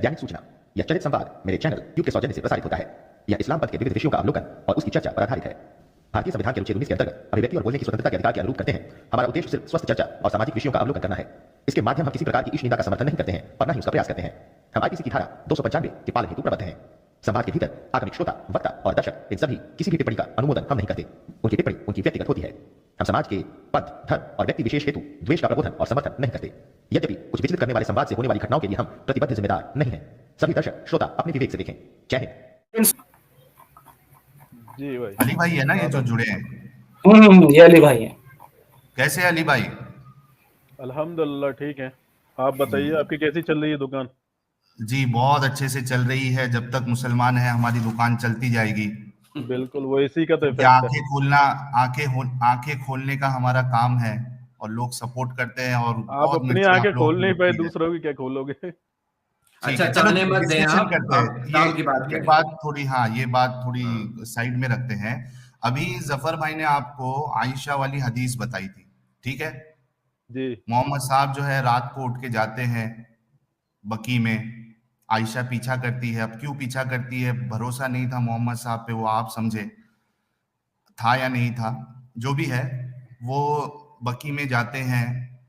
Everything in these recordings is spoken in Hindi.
दैनिक सूचना यह चलित संवाद मेरे चैनल ट्यूब के सौजन्य से प्रसारित होता है। यह इस्लाम पंथ के विविध विषयों का अवलोकन और उसकी चर्चा पर आधारित है। भारतीय संविधान के अनुच्छेद 19 के अंतर्गत अभिव्यक्ति और बोलने की स्वतंत्रता के अधिकार के अनुरूप करते हैं। हमारा उद्देश्य सिर्फ स्वस्थ चर्चा और सामाजिक विषयों का अवलोकन करना है। इसके माध्यम हम किसी प्रकार की ईश निंदा का समर्थन नहीं करते हैं और न ही उसका प्रयास करते हैं। हम आईपीसी की धारा 295 के पालन हेतु प्रबद्ध हैं। संवाद के भीतर आगमिक श्रोता, वक्ता और दर्शक इन सभी किसी भी टिप्पणी का अनुमोदन हम नहीं करते। उनकी टिप्पणी उनकी व्यक्तिगत होती है। हम समाज के पद, धर्म और व्यक्ति विशेष हेतु द्वेष का प्रबोधन और समर्थन नहीं करते। यद्यपि कुछ विचलित करने वाले संवाद से होने वाली घटनाओं के लिए हम प्रतिबद्ध जिम्मेदार नहीं हैं। सभी दर्शक श्रोता अपने विवेक से देखें। जय हिंद। जी भाई, अली भाई है ना ये जो जुड़े हैं? ये अली भाई है। कैसे है अली भाई? अल्हम्दुलिल्लाह ठीक है। आप बताइए आपकी कैसी चल रही है दुकान? जी बहुत अच्छे से चल रही है। जब तक मुसलमान है हमारी दुकान चलती जाएगी। बिल्कुल, वो इसी का तो इफेक्ट आंखें खोलना, आंखें खोलने का हमारा काम है और लोग सपोर्ट करते हैं। और आप अपनी आंखें खोल नहीं पाए, दूसरों की क्या खोलोगे? अच्छा चलने मत दें आप, करते हैं दाम की बात ये करें। बात थोड़ी, हाँ ये बात थोड़ी साइड में रखते हैं। अभी जफर भाई ने आपको आयशा वाली हदीस बताई थी, ठीक है जी। मोहम्मद साहब जो है रात को उठ के जाते हैं बकी में, आयशा पीछा करती है। अब क्यों पीछा करती है? भरोसा नहीं था मोहम्मद साहब पे, वो आप समझे था या नहीं था, जो भी है। वो बकी में जाते हैं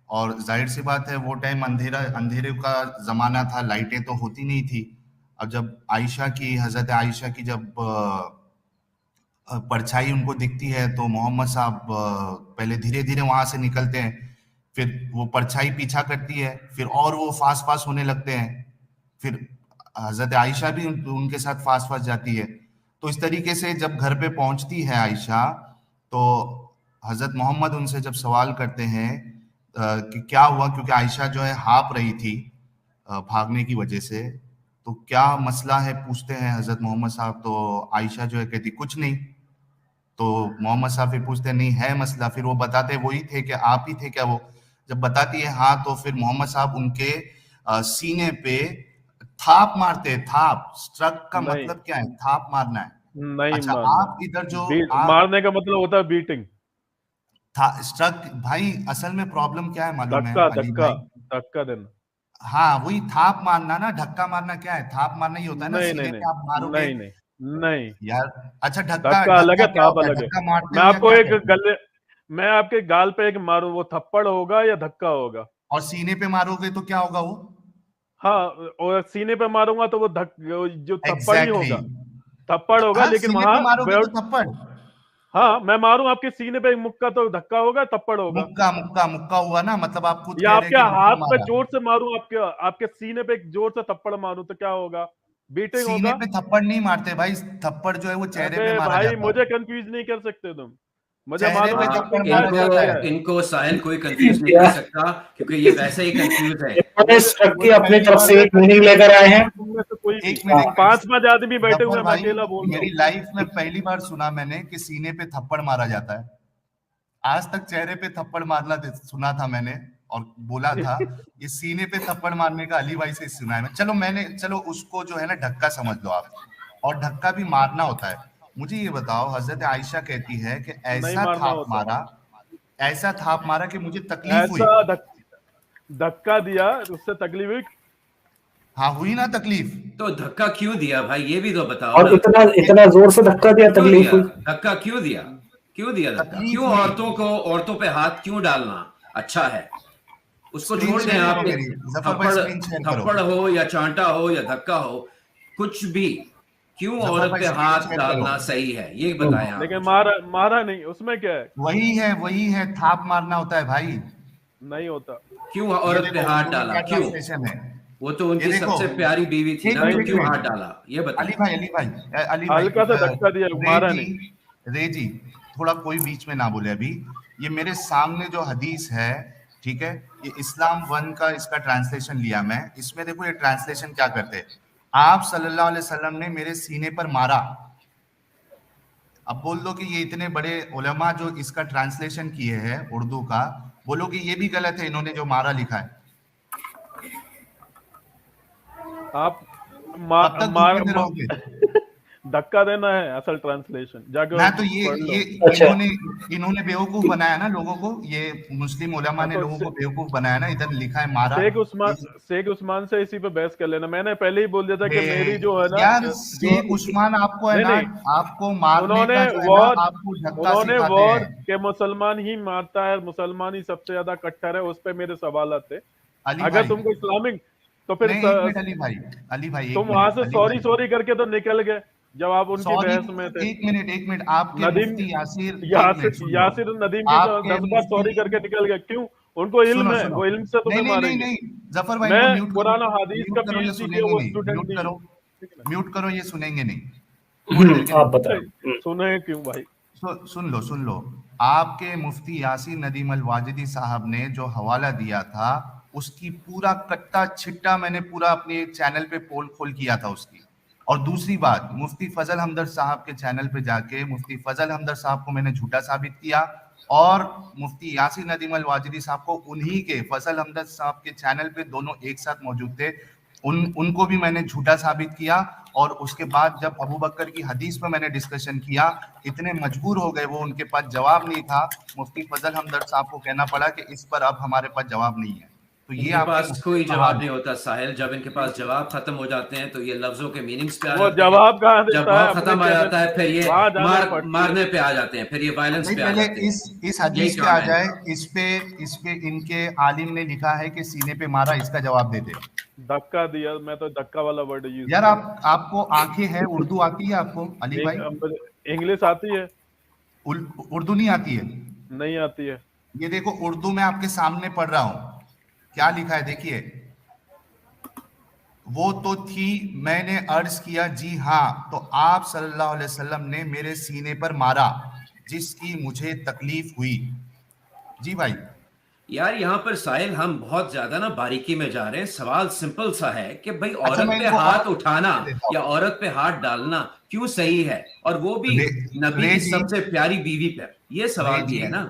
और जाहिर सी बात है वो टाइम अंधेरे का जमाना था, लाइटें तो होती नहीं थी। अब जब हजरत आयशा की जब परछाई उनको दिखती है तो मोहम्मद साहब पहले धीरे धीरे वहां से निकलते हैं, फिर वो परछाई पीछा करती है, फिर और वो फास्ट फास्ट होने लगते हैं, फिर हजरत आयशा भी उनके साथ फास्ट फास्ट जाती है। तो इस तरीके से जब घर पे पहुंचती है आयशा, तो हजरत मोहम्मद उनसे जब सवाल करते हैं कि क्या हुआ, क्योंकि आयशा जो है हाँप रही थी भागने की वजह से, तो क्या मसला है पूछते हैं हजरत मोहम्मद साहब। तो आयशा जो है कहती कुछ नहीं। तो मोहम्मद साहब फिर पूछते हैं नहीं है मसला, फिर वो बताते वही थे कि आप ही थे क्या वो। जब बताती है हाँ, तो फिर मोहम्मद साहब उनके सीने पे थाप मारते हैं। थाप, स्ट्रक का मतलब क्या है? थाप मारना है। नहीं, अच्छा, मारना। आप इधर जो मारने का मतलब होता है बीटिंग। स्ट्रक भाई असल में प्रॉब्लम क्या है मालूम है अली धक्का भाई? धक्का देना। हाँ वही थाप मारना ना। धक्का मारना क्या है? थाप मारना ही होता है ना, नहीं सीने नहीं पे आप मारोगे। नहीं नहीं यार अच्छा, धक्का अलग है, थाप अलग है। धक्का मारते मैं हो या आपको क्या एक कहते हो? गले मैं आपके गाल पे एक मारूं, वो थप्पड़ होगा या धक्का होगा? और सीने पे मारोगे तो क्या होगा वो? हाँ, और सीने पे मारूंगा तो वो जो थप्पड़ ही एग्जैक्टली होगा, थप्पड़ होगा। हाँ, लेकिन सीने वहां पे मारोगे तो थप्पड़। हाँ, मैं मारूं आपके सीने पे एक मुक्का तो धक्का होगा, थप्पड़ होगा। मुक्का मुक्का मुक्का हुआ ना, मतलब आप खुद या कह रहे आपके हैं कि हाथ मुक्का पे मारा। जोर से मारूं, आपके सीने पे एक जोर से थप्पड़ मारूं तो क्या होगा? बीटिंग सीने होगा। पे थप्पड़ नहीं मारते भाई, थप्पड़ जो है वो चेहरे पे अबे मारा भाई, जाता है। मुझे कंफ्यूज नहीं कर सकते तुम। मुझे चेहरे मालूम पे है कि थप्पड़ तुमने मारा क्या जाता किया है। है। इनको साहिल कोई कंफ्यूज नहीं कर सकता, क्योंकि ये वैसे ही कंफ्यूज है। इन्होंने स्ट्रक की अपनी तरफ से मुझे एक मीनिंग लेकर आए हैं। तुम में से कोई भी एक मिनट 5 आदमी बैठे हुए जफर हैं, मैं भाई, अकेला बोल रहा मेरी हूँ। लाइफ में पहली बार सुना मैंने कि सीने पे थप्पड़ मारा जाता है। आज तक चेहरे पे थप्पड़ मारना सुना था मैंने और बोला था। ये सीने पे थप्पड़ मारने का अली भाई से सुना है मैं। चलो उसको जो है ना ढक्का समझ लो आप, और ढक्का भी मारना होता है। मुझे ये बताओ, हजरत आयशा कहती है कि नहीं ऐसा मारना थाप होता। मारा, ऐसा थाप मारा कि मुझे तकलीफ हुई। ऐसा धक्का दिया, उससे तकलीफ हुई। हाँ हुई ना तकलीफ। तो धक्का क्यों दिया भाई, ये भी तो बताओ और ना। इतना जोर से धक्का दिया, क्यों तकलीफ दिया हुई। धक्का? क्यों दिया धक्का? तकलीफ क्यों हुई। औरतों पे हाथ क्यों डालना अच्छा है? उसको स्क्रीन छोड़ दें शेयर आप। करो मेरी, जफर भाई स्क्रीन शेयर करो। थप्पड़ हो या चांटा हो या धक्का हो, कुछ भी, क्यों जफर औरत भाई पे स्क्रीन हाथ शेयर डालना करो। सही है, ये बताएं आप लेकिन मुझे। मारा नहीं, उसमें क्या है? वही है थाप मारना होता है भाई। नहीं होता। क्यों ये औरत पे देखो हाथ उर्दू में डाला? क्या क्यों? ट्रांसलेशन है, वो तो ये उनकी देखो। सबसे प्यारी बीवी थी एक ना, तो मिनट क्यों में हाथ डाला, ये बताएं। अली भाई हल्का सा धक्का दिया, मारा नहीं। रे जी थोड़ा कोई बीच में ना बोले अभी। ये मेरे सामने जो हदीस है, ठीक है, ये इस्लाम वन का इसका ट्रांसलेशन लिया मैं। इसमें देखो ये ट्रांसलेशन क्या करते हैं। आप सल्लल्लाहु अलैहि वसल्लम ने मेरे सीने पर मारा। अब बोल दो कि ये इतने बड़े उलमा जो इसका ट्रांसलेशन किए हैं उर्दू का, बोलो कि ये भी गलत है, इन्होंने जो मारा लिखा है। आप कब तक धोखे में रहोगे? धक्का देना है असल ट्रांसलेशन, जाके ना तो पढ़ लो। ये अच्छा। इन्होंने बेवकूफ बनाया ना लोगों को, ये मुस्लिम उलमा हाँ ने तो लोगों को बेवकूफ बनाया ना, इधर लिखा है मारा। शेख उस्मान से इसी पे बहस कर लेना। मैंने पहले ही बोल दिया था कि बे- मेरी जो है ना, यार जो शेख उस्मान आपको है नहीं ना, नहीं, आपको मारने उन्होंने का जो है ना, वॉर आपको धक्का उन्होंने सिखाते वॉर हैं। के मुसलमान ही मारता है, मुसलमान ही सबसे ज्यादा कट्टर है, उस पे मेरे सवाल थे। अली अगर भाई, तुमको इस्लामिक तो फिर नहीं एक मिनट अली भाई, अली भाई तुम एक वहां मिनट, से अली सॉरी भाई सॉरी करके तो निकल गए जब आप उनकी सॉरी, बहस में थे। एक मिनट एक मिनट, आपके नदीम मुफ्ती यासिर, एक मिनट यासिर सुन लो, यासिर नदीम जी तो आपके 10 बार सॉरी मुफ्ती, करके निकल गए, क्यों? उनको इल्म सुनो है, सुनो, वो इल्म से नहीं तुम्हें नहीं नहीं मारेंगे। नहीं, जफर भाई मैं इनको म्यूट करो, कुरान हदीस का म्यूट करो, ये पीएचडी के सुनेंगे वो नहीं, स्टूडेंट म्यूट भी करो, हूँ, ठीक है ना? म्यूट करो, ये सुनेंगे नहीं, थोड़ी देर के लिए आप म्यूट बताएं। करो। सुने क्यों भाई? सुन लो, आपके मुफ्ती यासीर नदीम अल वाजिदी साहब ने जो हवाला दिया था, उसकी पूरा कट्टा छिट्टा मैंने पूरा अपने चैनल पे पोल खोल किया था उसकी। और दूसरी बात, मुफ्ती फजल हमदर्द साहब के चैनल पे जाके मुफ्ती फजल हमदर्द साहब को मैंने झूठा साबित किया, और मुफ्ती यासीर नदीम अल वाजिदी साहब को उन्हीं के, फजल हमदर्द साहब के चैनल पे दोनों एक साथ मौजूद थे, उनको भी मैंने झूठा साबित किया। और उसके बाद जब अबू बकर की हदीस पर मैंने डिस्कशन किया, इतने मजबूर हो गए वो, उनके पास जवाब नहीं था, मुफ्ती फजल हमदर्द साहब को कहना पड़ा कि इस पर अब हमारे पास जवाब नहीं है। तो ये इनके आपके पास मुफ्ती कोई का जवाब हाल नहीं है। होता साहिल। जब इनके पास जवाब खत्म हो जाते हैं तो ये लफ्जों के मीनिंग्स पे आ वो जाते हैं। जवाब कहाँ जब देता है? बहुत अपने खत्म आ चैनल जाता है फिर ये वहां जाना पड़ती है। मारने पे आ जाते हैं, फिर ये वायलेंस नहीं, पे आ पहले जाते हैं। इस यही हदीस पे काम आ है जाए, इनका। इस पे इनके आलिम ने लिखा है कि सीने पे मारा, इसका जवाब दे दे। धक्का दिया, मैं तो धक्का वाला वर्ड यूज यार किया। आपको आंखें हैं, उर्दू आती है आपको अली भाई? इंग्लिश आती है? उर्दू नहीं आती है? नहीं आती है। ये देखो उर्दू में आपके सामने पढ़ रहा हूं, क्या लिखा है देखिए। वो तो थी, मैंने अर्ज किया जी हाँ, तो आप सल्लल्लाहु अलैहि वसल्लम ने मेरे सीने पर मारा, जिसकी मुझे तकलीफ हुई। जी भाई, यार यहाँ पर साहिल हम बहुत ज्यादा ना बारीकी में जा रहे हैं। सवाल सिंपल सा है कि भाई अच्छा औरत मैं पे इनको हाथ और उठाना देता या हूं। औरत पे हाथ डालना क्यों सही है, और वो भी रे, नबी रे की जी, सबसे प्यारी बीवी पर? ये रे सवाल भी जी, है ना।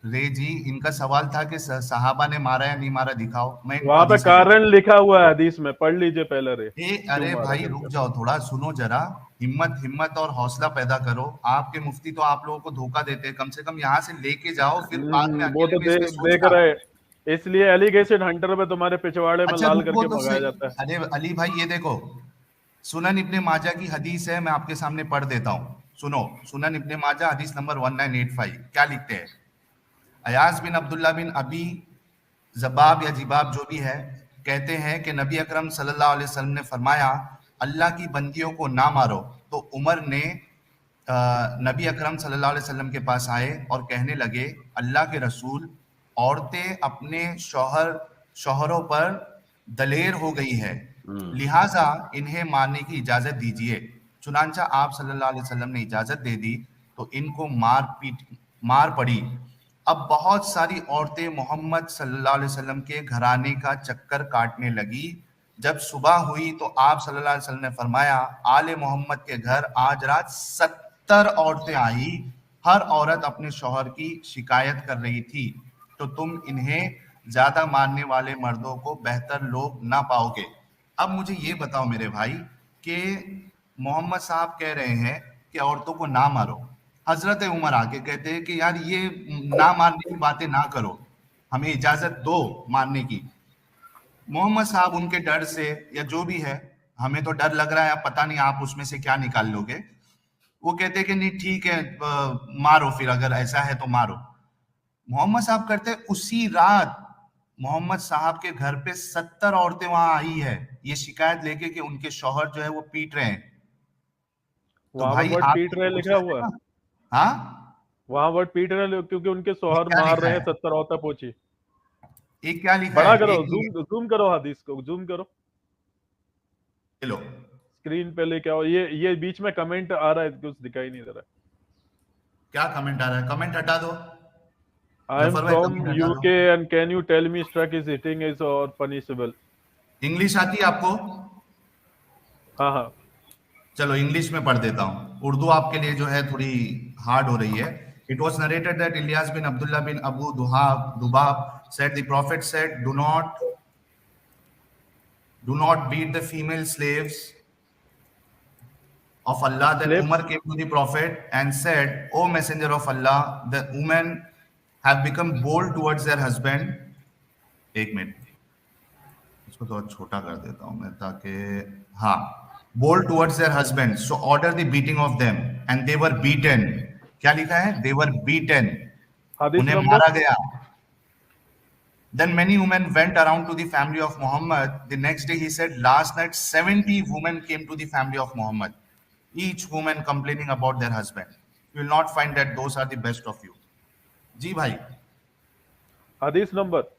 रे जी, इनका सवाल था कि सहाबा ने मारा या नहीं मारा, दिखाओ। मैं इनको वहां पे हदीसें कारण लिखा हुआ है हदीस में, पढ़ लीजिए पहले रे क्यों अरे मारा भाई रुक करके। जाओ थोड़ा, सुनो जरा, हिम्मत और हौसला पैदा करो। आपके मुफ्ती तो आप लोगों को धोखा देते हैं, कम से कम यहाँ से लेके जाओ, फिर बाद में वो अकेले तो में इसमें देख सोचना। रहे, इसलिए एलिगेशन हंटर पे तुम्हारे पिछवाड़े में अच्छा लाल रुको करके तो भगाया सही। जाता है। अरे अली भाई ये देखो, सुनन इब्ने माजा की हदीस है, मैं आपके सामने पढ़ देता हूँ, सुनो। सुनन इब्ने माजा हदीस नंबर 1985, क्या लिखते हैं? अयाज बिन अब्दुल्ला बिन अबी जबाब या जिबाब जो भी है, कहते हैं कि नबी अकरम सल्लल्लाहु अलैहि वसल्लम ने फरमाया, अल्लाह की बंदियों को ना मारो। तो उमर ने नबी अकरम सल्लल्लाहु अलैहि वसल्लम के पास आए और कहने लगे, अल्लाह के रसूल, औरतें अपने शौहरों पर दलेर हो गई है, लिहाजा इन्हें मारने की इजाजत दीजिए। चुनांचा आप सल्लल्लाहु अलैहि वसल्लम ने इजाजत दे दी तो इनको मार पड़ी। अब बहुत सारी औरतें मोहम्मद सल्लल्लाहु अलैहि वसल्लम के घराने का चक्कर काटने लगी। जब सुबह हुई तो आप सल्लल्लाहु अलैहि वसल्लम ने फरमाया, आले मोहम्मद के घर आज रात 70 औरतें आई, हर औरत अपने शौहर की शिकायत कर रही थी, तो तुम इन्हें ज्यादा मारने वाले मर्दों को बेहतर लोग ना पाओगे। अब मुझे ये बताओ मेरे भाई कि मोहम्मद साहब कह रहे हैं कि औरतों को ना मारो, हजरत उमर आके कहते हैं कि यार ये ना मारने की बातें ना करो, हमें इजाजत दो मारने की। मोहम्मद साहब उनके डर से या जो भी है, हमें तो डर लग रहा है, अब पता नहीं आप उसमें से क्या निकाल लोगे, वो कहते हैं कि नहीं ठीक है, मारो, फिर अगर ऐसा है तो मारो। मोहम्मद साहब करते उसी रात मोहम्मद साहब के घर पे 70 औरतें वहां आई है, ये शिकायत लेके कि उनके शौहर जो है वो पीट रहे हैं। तो वहां पर भाई वर्ड आप पीट रहे लिखा हुआ है? हाँ, वहां वर्ड पीट रहे क्योंकि उनके ये शौहर क्या मार लिखा रहे हैं, है? 70 औरतें पहुंची। एक क्या लिखा बड़ा है, करो, एक जूम करो हदीस को, जूम करो, ये लो, स्क्रीन पे लेके आओ। ये बीच में कमेंट आ रहा है, कुछ दिखाई नहीं दे रहा। क्या कमेंट आ रहा है? कमेंट हटा दो आई एम जफर भाई, फ्रॉम कमेंट हटा यूके दो। And can you tell me struck is hitting is और पनिशेबल? इंग्लिश आती है आपको? हाँ हाँ। चलो इंग्लिश में पढ़ देता हूँ, उर्दू आपके लिए जो है थोड़ी हार्ड हो रही है। It was narrated that Ilyas bin Abdullah bin Abu Dubab said the prophet said, do not beat the female slaves of Allah, then Slaves? Umar came to the Prophet and said, "O Messenger of Allah, the women have become bold towards their husband." एक मिनट, इसको थोड़ा छोटा कर देता हूं मैं ताकि हाँ, bold towards their husband, so order the beating of them, and they were beaten. क्या लिखा है? They were beaten. हदीस उन्हें नंबर मारा गया. Then many women went around to the family of Muhammad. The next day he said, last night 70 women came to the family of Muhammad, each woman complaining about their husband. You will not find that those are the best of you. जी भाई, हदीस नंबर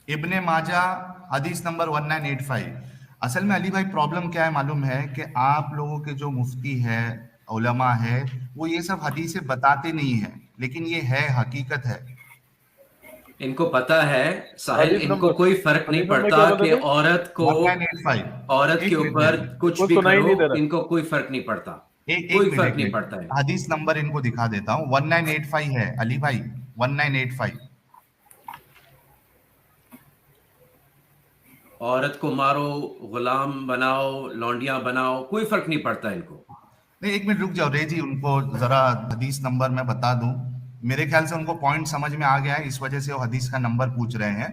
इब्ने माजा हदीस नंबर 1985. असल में अली भाई प्रॉब्लम क्या है मालूम है कि आप लोगों के जो मुफ्ती है, उलमा है, वो ये सब हदीसें बताते नहीं है, लेकिन ये है, हकीकत है. इनको पता है साहिल, हदीस इनको नंबर- कोई फर्क नहीं हदीस नंबर पड़ता क्या बोलते कि थे? औरत को 1985. औरत के ऊपर कुछ कुछ भी सुनाई नहीं दे करो, रहा। इनको कोई फर्क नहीं पड़ता, एक कोई मिनट, फर्क एक नहीं मिनट. पड़ता है। हदीस नंबर इनको दिखा देता हूँ. 1985 है अली भाई, 1985. औरत को मारो, गुलाम बनाओ, लौंडियां बनाओ, कोई फर्क नहीं पड़ता इनको। नहीं, एक मिनट रुक जाओ रे जी, उनको जरा हदीस नंबर मैं बता दूं. मेरे ख्याल से उनको पॉइंट समझ में आ गया है, इस वजह से वो हदीस का नंबर पूछ रहे हैं.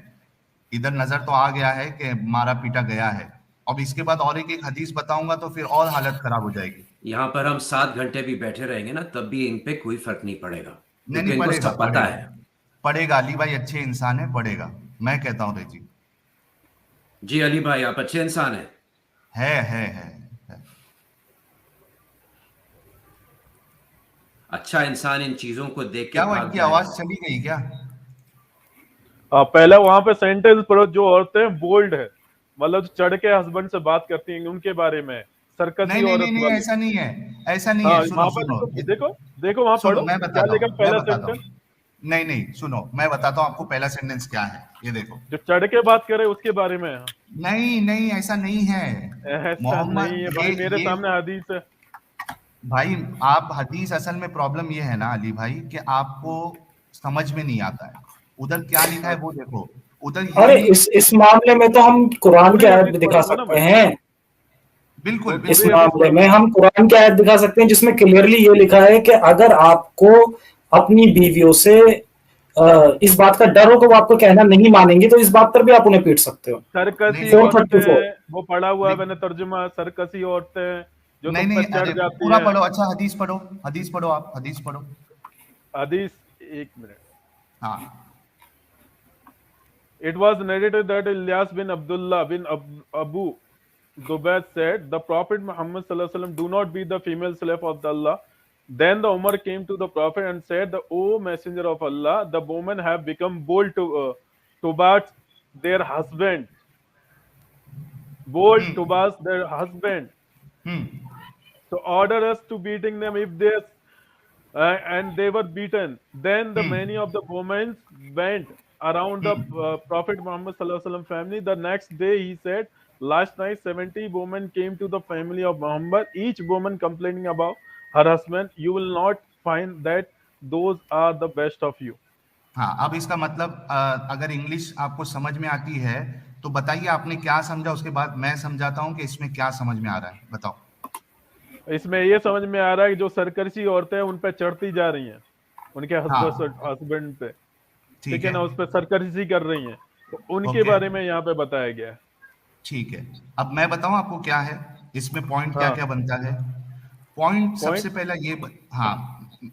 इधर नजर तो आ गया है कि मारा पीटा गया है. अब इसके बाद और एक हदीस बताऊंगा तो फिर और हालत खराब हो जाएगी. यहाँ पर हम 7 घंटे भी बैठे रहेंगे ना, तब भी इन पे कोई फर्क नहीं पड़ेगा, नहीं क्योंकि इनको पड़ेगा, सब पता है। पड़ेगा अली भाई, अच्छे इंसान है, पड़ेगा, मैं कहता हूँ रे जी. जी अली भाई, आप अच्छे इंसान हैं। है. अच्छा इंसान इन चीजों को देख के क्या वो भाग इनकी जाएगा। आवाज चली गई क्या? पहले वहां पे सेंटेंस पढ़ो, जो औरतें बोल्ड है, मतलब चढ़ के हस्बैंड से बात करती हैं, उनके बारे में सरकसी नहीं, औरत वाली। ऐसा नहीं है, ऐसा नहीं हाँ, है. वहां सुनो पर देखो वहां सुनो, पढ़ो मैं क्या बताता लिखा हूँ, पहला सेंटेंस। नहीं, सुनो, मैं बताता हूँ आपको पहला सेंटेंस क्या है. ये देखो, जो चढ़ के बात करे उसके बारे में। नहीं, ऐसा नहीं है. ऐसा नहीं है भाई, मेरे सामने हदीस है। भाई आप हदीस, असल में प्रॉब्लम ये है ना अली भाई कि आपको समझ में नहीं आता है. उधर क्या लिखा है वो देखो, उधर अरे ये इस मामले में तो हम कुरान की पूरी आयत हदीस भी दिखा पढ़ूंगा ना सकते मैं। हैं. बिल्कुल इस पूरी हदीस मामले में पढ़ूंगा। हम कुरान की आयत दिखा सकते हैं जिसमें क्लियरली ये लिखा है कि अगर आपको अपनी बीवियों से इस बात का डर हो कि वो आपको कहना नहीं मानेंगे, तो इस बात पर भी आप उन्हें पीट सकते हो. सरकसी 434 औरतें, वो पढ़ा हुआ है मैंने तर्जुमा, सरकसी औरतें जो तुम पर चढ़ अरे जाती पूरा हैं। पढ़ो. अच्छा हदीस पढ़ो, आप हदीस पढ़ो. हदीस, एक मिनट। हाँ, It was narrated that Ilyas bin Abdullah bin Abu Dubayt said, "The Prophet Muhammad sallallahu alaihi wasallam, do not be the female slave of Allah." Then the Umar came to the Prophet and said, "O Messenger of Allah, the women have become bold towards their husband, bold towards their husband. So order us to beating them if they and they were beaten. Then the many of the women went around the Prophet Muhammad sallallahu alaihi wasallam family. The next day he said, last night 70 women came to the family of Muhammad, each woman complaining about her husband. You will not find that those are the best of you." हाँ. अब इसका मतलब अगर इंग्लिश आपको समझ में आती है तो बताइए आपने क्या समझा, उसके बाद मैं समझाता हूँ कि इसमें क्या समझ में आ रहा है. बताओ. इसमें ये समझ में आ रहा है कि जो सरकसी औरतें हैं उन पे चढ़ती जा रही हैं, उनके हस्बैंड पे, ठीक है ना, उस पे सरकसी कर रही हैं, तो उनके बारे में यहाँ पे बताया गया है. ठीक है. अब मैं बताऊं आपको क्या है इसमें पॉइंट, हाँ. क्या बनता है. पॉइंट सबसे पहला ये हाँ,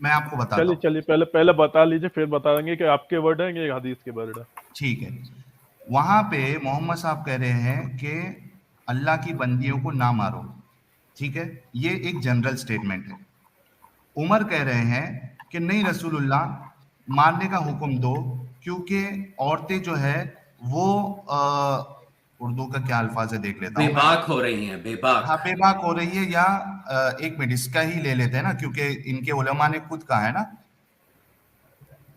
मैं आपको बताता हूं. चलिए पहले बता लीजिए, फिर बता देंगे कि आपके वर्ड हैं कि हदीस के वर्ड है. ठीक है. वहां पे मोहम्मद साहब कह रहे हैं कि अल्लाह की बंदियों को ना मारो. ठीक है, ये एक जनरल स्टेटमेंट है. उमर कह रहे हैं कि नहीं रसूलुल्लाह, मारने का हुक्म दो, क्योंकि औरतें जो है वो उर्दू का क्या अल्फाज है देख लेता हूं. बेबाक हो रही हैं, बेबाक। हाँ, बेबाक हो रही है, या एक मिनट इसका ही ले लेते हैं ना, क्योंकि इनके उलमा ने खुद कहा है ना.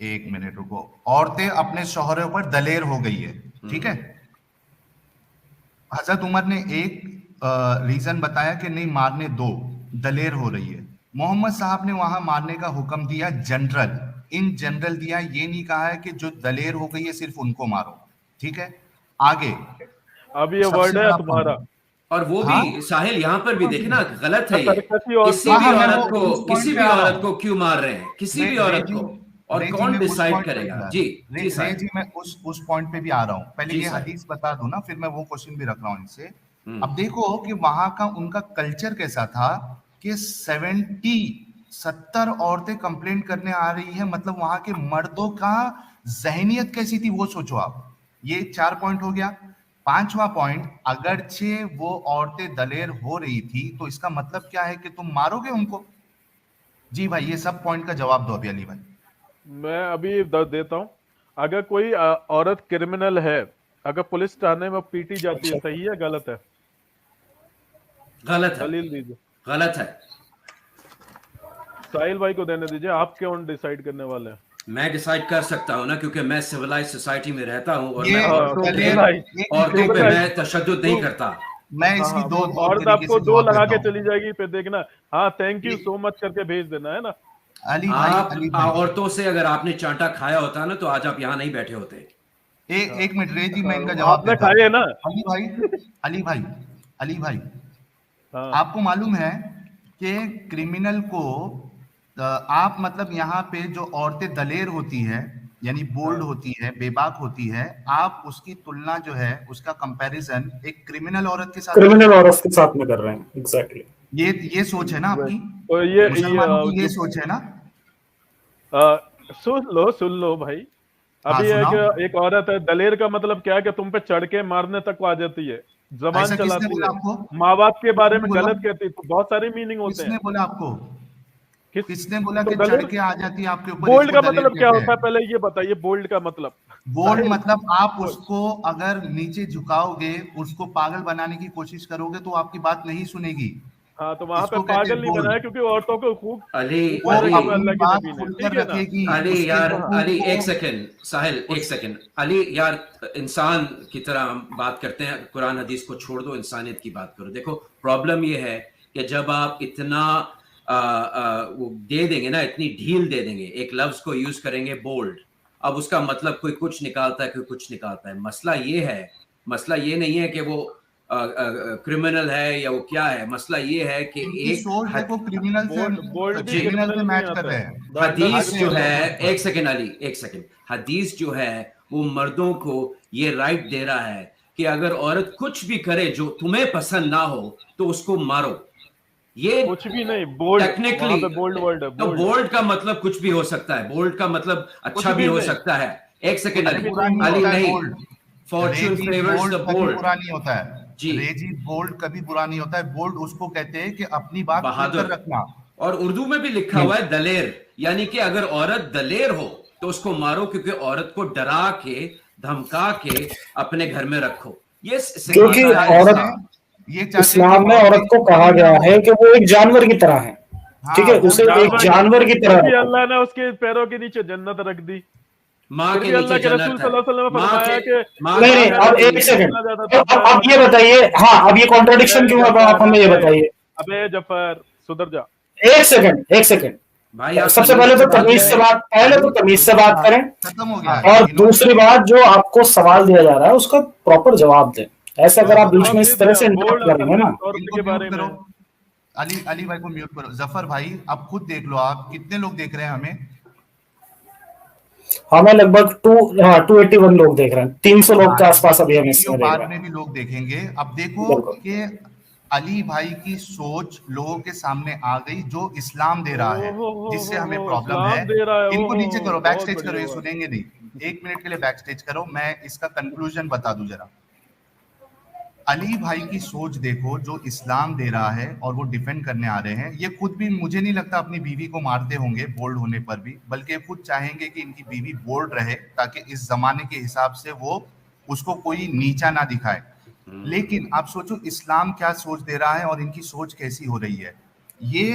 एक मिनट रुको. औरतें अपने शौहरों पर दलेर हो गई है. ठीक है. हजरत उमर ने एक रीजन बताया कि नहीं मारने दो, दलेर हो रही है. मोहम्मद साहब ने वहां मारने का हुक्म दिया जनरल, इन जनरल दिया. ये नहीं कहा है कि जो दलेर हो गई है सिर्फ उनको मारो. ठीक है. आगे अब ये वर्ड है तुम्हारा, और वो हाँ? भी साहिल यहाँ पर भी देखना गलत है ये। सरकसी और किसी हाँ, भी हाँ, मैं औरत वो को उस point किसी पे भी आ रहा औरत हूँ। को क्यों मार रहे हैं, किसी भी औरत को, और रे जी कौन मैं उस डिसाइड point पे करेगा? भी आ- जी रे, जी रे साहिल। जी मैं उस पॉइंट पे भी आ रहा हूँ। पहले जी ये साहिल। हदीस बता दो ना, फिर मैं वो क्वेश्चन भी रख रहा हूँ इनसे। हम्म। अब देखो कि वहां का उनका कल्चर कैसा था कि 70 औरतें कंप्लेंट करने आ रही है, मतलब वहां के मर्दों का जहनियत कैसी थी वो सोचो आप। ये 4 पॉइंट हो गया। 5वां पॉइंट, अगरचे वो औरतें दलेर हो रही थी तो इसका मतलब क्या है कि तुम मारोगे उनको। जी भाई, ये सब पॉइंट का जवाब दो अभी अली भाई। मैं अभी देता हूँ। अगर कोई औरत क्रिमिनल है, अगर पुलिस थाने में पीटी जाती है, सही है गलत है? गलत है, दलील दीजिए। गलत है। साहिल भाई को देने दीजिए, आप क्यों डिसाइड करने वाले हैं? मैं डिसाइड कर सकता हूँ ना, क्योंकि मैं सिविलाइज सोसाइटी में रहता हूँ और ये मैं औरतों दलेर औरतों पे एक मैं तशद्दुद नहीं करता। मैं हाँ इसकी हाँ, दो वो दो औरत तरीके आपको से 2 जवाब लगा देता के हूँ। चली जाएगी, फिर देखना हाँ थैंक यू ये- सो मच करके भेज देना, है ना? अली आप भाई औरतों से अगर आपने चांटा खाया होता ना तो आज आप यहाँ नहीं बैठे होते। एक मिनट रे जी, मैं इनका जवाब आपने देता खाए है हूँ। ना? अली भाई अली भाई अली भाई, हाँ आपको मालूम है कि क्रिमिनल को आप मतलब यहाँ पे जो औरतें दलेर होती है, यानी बोल्ड होती है, बेबाक होती है, आप उसकी तुलना जो है, उसका कंपैरिजन एक क्रिमिनल औरत के साथ कर रहे क्रिमिनल हैं। औरत के साथ में कर रहे हैं, एग्जैक्टली। ये सोच है ना आपकी, तो ये मुसलमानों की ये जो सोच है ना। सुन लो भाई। हाँ अभी सुनाओ। एक औरत है, दलेर का मतलब क्या है कि तुम पे चढ़ के मारने तक आ जाती है, जबान ऐसा किसने चलाती बोला है, आपको? माँ बाप के बारे किसने में बोला? गलत कहती है, तो बहुत सारे मीनिंग होते किसने हैं। बोला आपको? किस किसने बोला तो कि चढ़ दलेर, के आ जाती है आपके ऊपर, बोल्ड इसको का दलेर मतलब क्या कहते होता है हैं? पहले ये बताइए, बोल्ड का मतलब? बोल्ड साहिल मतलब आप बोल। उसको अगर नीचे झुकाओगे, उसको पागल बनाने की कोशिश करोगे तो वो आपकी बात नहीं सुनेगी। हाँ, तो वहां पे इसको कहते पागल हैं नहीं बनाया, बोल्ड। क्योंकि औरतों को खूब अली वो ऊपर रखा हुआ है अपनी अल्लाह के बात नबी ने, खुलकर ठीक है ना? रखेगी। अली उसके यार, हुकूक अली को एक सेकंड, साहिल एक सेकंड। अली यार, इंसान की तरह हम बात करते हैं, कुरान हदीस को छोड़ दो, इंसानियत की बात करो। देखो प्रॉब्लम ये है कि जब आप इतना वो दे देंगे ना, इतनी ढील दे देंगे, एक लफ्ज को यूज करेंगे बोल्ड, अब उसका मतलब कोई कुछ निकालता है, कोई कुछ निकालता है। मसला ये नहीं है कि वो क्रिमिनल है या वो क्या है, मसला ये है कि इनकी एक सोच देखो, बोल्ड भी जी, क्रिमिनल से क्रिमिनल में मैच कर आता रहे है। हैं। हदीस आते जो हैं है, उस पर। एक सेकंड अली, एक सेकंड, हदीस जो है वो मर्दों को ये राइट दे रहा है कि अगर औरत कुछ भी करे जो तुम्हें पसंद ना हो तो उसको मारो। ये कुछ भी नहीं, बोल्ड, वहां टेक्निकली, पे बोल्ड वर्ड है, तो बोल्ड। बोल्ड का मतलब कुछ भी हो सकता है, बोल्ड का मतलब कुछ अच्छा भी भी हो नहीं, सकता है। एक सेकंड कुछ कभी अली, भी बुरा नहीं नहीं अली होता है नहीं, बोल्ड। फॉर्च्यून रेजी फेवर्स बोल्ड द कभी बोल्ड। बुरा नहीं होता है। जी, रेजी बोल्ड कभी बुरा नहीं होता है। बोल्ड उसको कहते हैं कि अपनी बात खुलकर बहादुर। रखना। और उर्दू में भी लिखा हुआ है दलेर, यानी कि अगर औरत दलेर हो तो उसको मारो, क्योंकि औरत को डरा के, धमका के अपने घर में रखो। ये क्योंकि सिखाता है औरत, इस्लाम। ये चाहते हैं कि इस्लाम में औरत औरतें को कहा कम ना गया हो। है कि वो एक जानवर की तरह है, ठीक हाँ, है, वो उसे एक जानवर, जानवर की तरह फिर भी रखो। अल्लाह ने उसके पैरों के नीचे जन्नत रख दी। माँ फिर के भी नीचे अल्लाह के रसूल जन्नत है, सल्लल्लाहु अलैहि वसल्लम ने माँ के फरमाया कि माँ नहीं के नहीं, माँ पेट है अब के जो एक नीचे। सेकंड, जितना ज्यादा अब दुनिया अब ये बताइए, हाँ अब ये कॉन्ट्रडिक्शन क्यों है, अब आप हमें ये बताइए। अबे जफर सुधर जा। एक सेकंड, एक सेकंड, भाई आप सबसे तमीज पहले से तो बात तमीज से करें। बात, पहले तो तमीज से बात करें, खत्म हो गया। और इन्होंने दूसरी बात, जो आपको सवाल दिया जा रहा है उसका प्रॉपर जवाब दें। ऐसे अगर आप बीच जवाब में दे इस तरह दिया, से इंटरप्ट बोल्ड करेंगे ना, 36 औरतों इनको के म्यूट बारे करो। में। अली भाई को म्यूट करो। जफर भाई, आप खुद देख लो, आप कितने लोग देख रहे हैं हमें? हमें लगभग 281 लोग देख रहे हैं, 300 लोग हाँ, के आसपास अभी ये हम वीडियो इसमें देख रहे बाद हैं। में भी लोग देखेंगे। अब देखो बिल्कुल। कि अली भाई की सोच लोगों के सामने आ गई, जो इस्लाम दे रहा है, जिससे हमें हो प्रॉब्लम है। इस्लाम दे रहा है, इनको नीचे करो, बैक बहुत स्टेज करो, बढ़िया ये बात। सुनेंगे नहीं। 1 मिनट के लिए बैक स्टेज करो, मैं इसका कंक्लूजन बता दूं जरा। अली भाई की सोच देखो, जो इस्लाम दे रहा है और वो डिफेंड करने आ रहे हैं। ये खुद भी मुझे नहीं लगता अपनी बीवी को मारते होंगे बोल्ड होने पर भी, बल्कि खुद चाहेंगे कि इनकी बीवी बोल्ड रहे, ताकि इस जमाने के हिसाब से वो उसको कोई नीचा ना दिखाए। लेकिन आप सोचो इस्लाम क्या सोच दे रहा है और इनकी सोच कैसी हो रही है। ये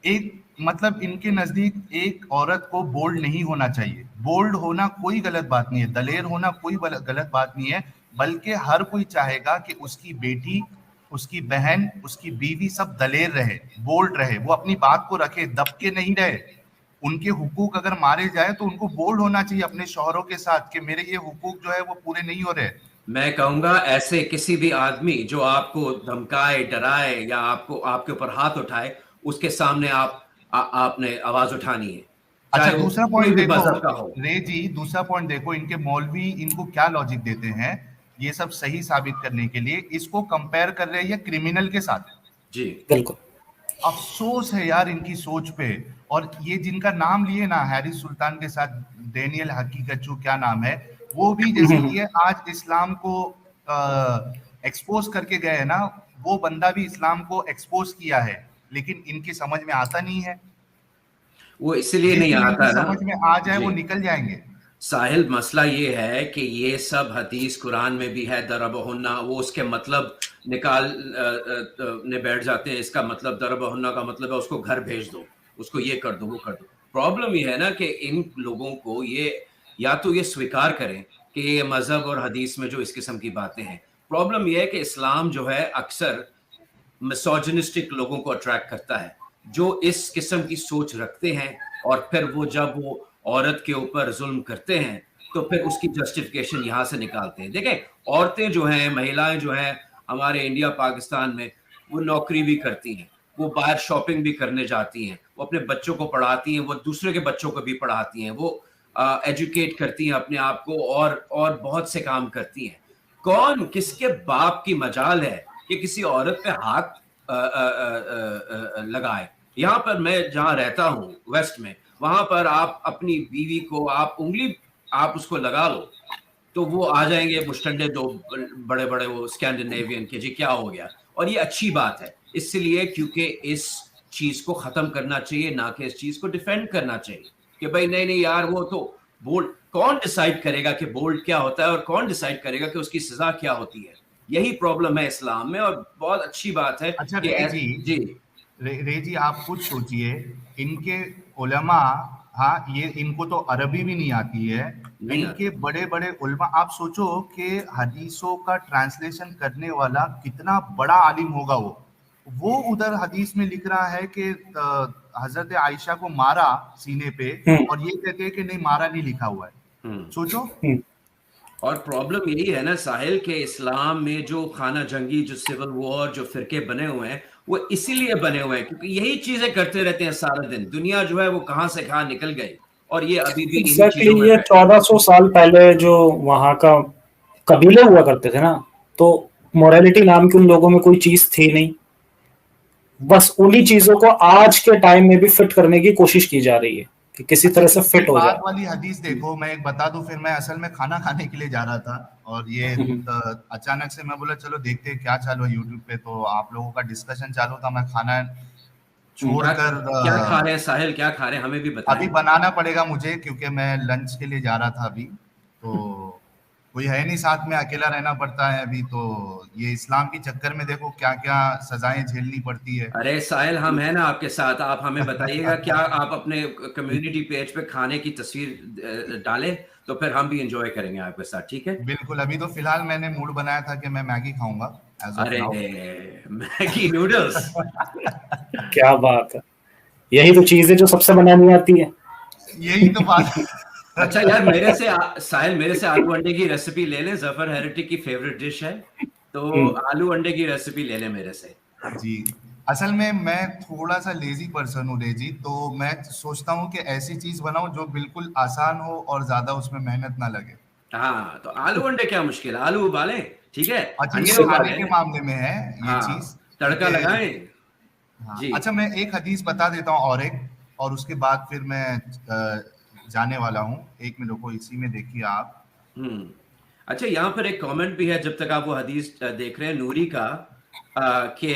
एक मतलब इनके नजदीक एक औरत को बोल्ड नहीं होना चाहिए। बोल्ड होना कोई गलत बात नहीं है, दलेर होना कोई गलत बात नहीं है, बल्कि हर कोई चाहेगा कि उसकी बेटी, उसकी बहन, उसकी बीवी सब दलेर रहे, बोल्ड रहे, वो अपनी बात को रखे, दब के नहीं रहे। उनके हुकूक अगर मारे जाए तो उनको बोल्ड होना चाहिए अपने शौहरों के साथ कि मेरे ये हुकूक जो है वो पूरे नहीं हो रहे। मैं कहूंगा ऐसे किसी भी आदमी जो आपको धमकाए, डराए या आपको आपके ऊपर हाथ उठाए, उसके सामने आपने आवाज उठानी है, अच्छा, चाहे वो दूसरा कोई पॉइंट भी देखो मजहब का हो। रे जी, दूसरा पॉइंट देखो, इनके मौलवी इनको क्या लॉजिक देते हैं ये सब सही साबित करने के लिए, इसको कंपेयर कर रहे हैं ये क्रिमिनल के साथ। जी बिल्कुल। अफसोस है यार इनकी सोच पे। और ये जिनका नाम लिए ना, हैरिस सुल्तान के साथ डेनियल हकीकतचू, क्या नाम है, वो भी जैसे ये आज इस्लाम को एक्सपोज करके गए हैं ना, वो बंदा भी इस्लाम को एक्सपोज किया है, लेकिन इनकी समझ में आता नहीं है। वो इसलिए जिस नहीं दिन आता इनकी ना। समझ में आ जाए जी वो निकल जाएंगे। साहिल, मसला ये है कि ये सब हदीस कुरान में भी है दरबहुन्ना, वो उसके मतलब ने बैठ जाते हैं। इसका मतलब दरबहुन्ना का मतलब है उसको घर भेज दो, उसको ये कर दो, वो कर दो। प्रॉब्लम ये है ना कि इन लोगों को ये या तो ये स्वीकार करें कि ये मजहब और हदीस में जो इस किस्म की बातें हैं। प्रॉब्लम ये है कि इस्लाम जो है अक्सर मिसोजिनिस्टिक लोगों को अट्रैक्ट करता है, जो इस किस्म की सोच रखते हैं, और फिर वो जब वो औरत के ऊपर जुल्म करते हैं तो फिर उसकी जस्टिफिकेशन यहाँ से निकालते हैं। देखें, औरतें जो हैं, महिलाएं जो हैं हमारे इंडिया पाकिस्तान में, वो नौकरी भी करती हैं, वो बाहर शॉपिंग भी करने जाती हैं, वो अपने बच्चों को पढ़ाती हैं, वो दूसरे के बच्चों को भी पढ़ाती हैं, वो एजुकेट करती हैं अपने आप को, और बहुत से काम करती हैं। कौन, किसके बाप की मजाल है कि किसी औरत पे हाथ लगाए? यहाँ पर मैं जहाँ रहता हूँ वेस्ट में, वहां पर आप अपनी बीवी को आप उंगली आप उसको लगा लो तो वो आ जाएंगे मुस्टंडे दो बड़े बड़े वो स्कैंडिनेवियन के, जी क्या हो गया। और ये अच्छी बात है इसलिए क्योंकि इस चीज को खत्म करना चाहिए, ना कि इस चीज को डिफेंड करना चाहिए कि भाई नहीं नहीं यार वो तो बोल्ड। कौन डिसाइड करेगा कि बोल्ड क्या होता है और कौन डिसाइड करेगा कि उसकी सजा क्या होती है? यही प्रॉब्लम है इस्लाम में। और बहुत अच्छी बात है अच्छा कि रे जी, जी रे जी आप खुद सोचिए, इनके उलमा, हाँ ये इनको तो अरबी भी नहीं आती है, नहीं इनके बड़े बड़े उलमा, आप सोचो कि हदीसों का ट्रांसलेशन करने वाला कितना बड़ा आलिम होगा वो उधर हदीस में लिख रहा है कि हजरत आयशा को मारा सीने पे, और ये कहते हैं कि नहीं मारा नहीं लिखा हुआ है। सोचो। और प्रॉब्लम यही है ना साहिल के इस्लाम में जो खाना जंगी, जो सिविल वॉर, जो फिरके बने हुए हैं, वो इसीलिए बने हुए हैं क्योंकि यही चीजें करते रहते हैं सारा दिन। दुनिया जो है वो कहां से कहां निकल गई और ये अभी भी इन्हीं चीजों में ये 1400 साल पहले जो वहां का कबीले हुआ करते थे ना, तो मोरालिटी नाम की उन लोगों में कोई चीज थी नहीं। बस उन्हीं चीजों को आज के टाइम में भी फिट करने की कोशिश की जा रही है कि किसी तरह से फिट हो जाए। बाद वाली हदीस देखो, मैं एक बता दूं, फिर मैं असल में खाना खाने के लिए जा रहा था और ये अचानक से मैं बोला चलो देखते हैं क्या चालू है यूट्यूब पे, तो आप लोगों का डिस्कशन चालू था, मैं खाना छोड़कर क्या खा रहे हैं साहिल, क्या खा रहे हैं हमें भी बताएं। अभी बनाना पड़ेगा मुझे क्योंकि मैं लंच के लिए जा रहा था अभी, तो कोई है नहीं साथ में, अकेला रहना पड़ता है अभी। तो ये इस्लाम के चक्कर में देखो क्या क्या सजाएं झेलनी पड़ती है। अरे साहिल, हम हैं ना आपके साथ, आप हमें बताइएगा क्या आप अपने कम्युनिटी पेज पे खाने की तस्वीर डालें तो फिर हम भी एंजॉय करेंगे आपके साथ, ठीक है? बिल्कुल। अभी तो फिलहाल मैंने मूड बनाया था कि मैं मैगी खाऊंगा। अरे मैगी नूडल्स क्या बात है, यही तो चीज है जो सबसे बनानी आती है। यही तो बात है। अच्छा यार, साहिल मेरे से आलू अंडे की रेसिपी ले ले, जफर हेरिटिक की फेवरेट डिश है, तो आलू अंडे की रेसिपी ले ले मेरे से। जी, असल में मैं थोड़ा सा लेजी पर्सन हूँ रे जी, तो मैं सोचता हूँ कि ऐसी चीज बनाऊं जो बिल्कुल आसान हो और ज्यादा उसमें मेहनत ना लगे। हाँ, तो आलू अंडे क्या मुश्किल है, आलू उबालें, ठीक है, अच्छा, अंडे ये खाने उबालें, के मामले में है ये हाँ, चीज, तड़का लगाएं। हाँ। जी अच्छा, मैं एक हदीस बता देता हूँ और उसके बाद फिर मैं जाने वाला हूँ। एक मिनट को इसी में देखिए आप। अच्छा, यहाँ पर एक कमेंट भी है, जब तक आप वो हदीस देख रहे हैं, नूरी का, कि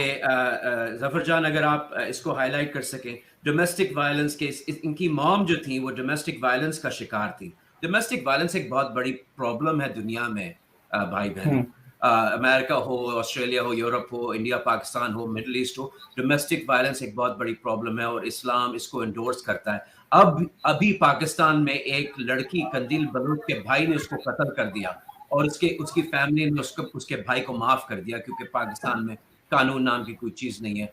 जफर जान अगर आप इसको हाईलाइट कर सकें, डोमेस्टिक वायलेंस के, इनकी मॉम जो थी वो डोमेस्टिक वायलेंस का शिकार थी। डोमेस्टिक वायलेंस एक बहुत बड़ी प्रॉब्लम है दुनिया में भाई बहनों, अमेरिका हो, ऑस्ट्रेलिया हो, यूरोप हो, इंडिया पाकिस्तान हो, मिडल ईस्ट हो, डोमेस्टिक वायलेंस एक बहुत बड़ी प्रॉब्लम है और इस्लाम इसको एंडोर्स करता है। अब अभी पाकिस्तान में एक लड़की, कंदील बलूच के भाई ने उसको कत्ल कर दिया और उसकी फैमिली ने उसके भाई को माफ कर दिया क्योंकि पाकिस्तान में कानून नाम की कोई चीज नहीं है।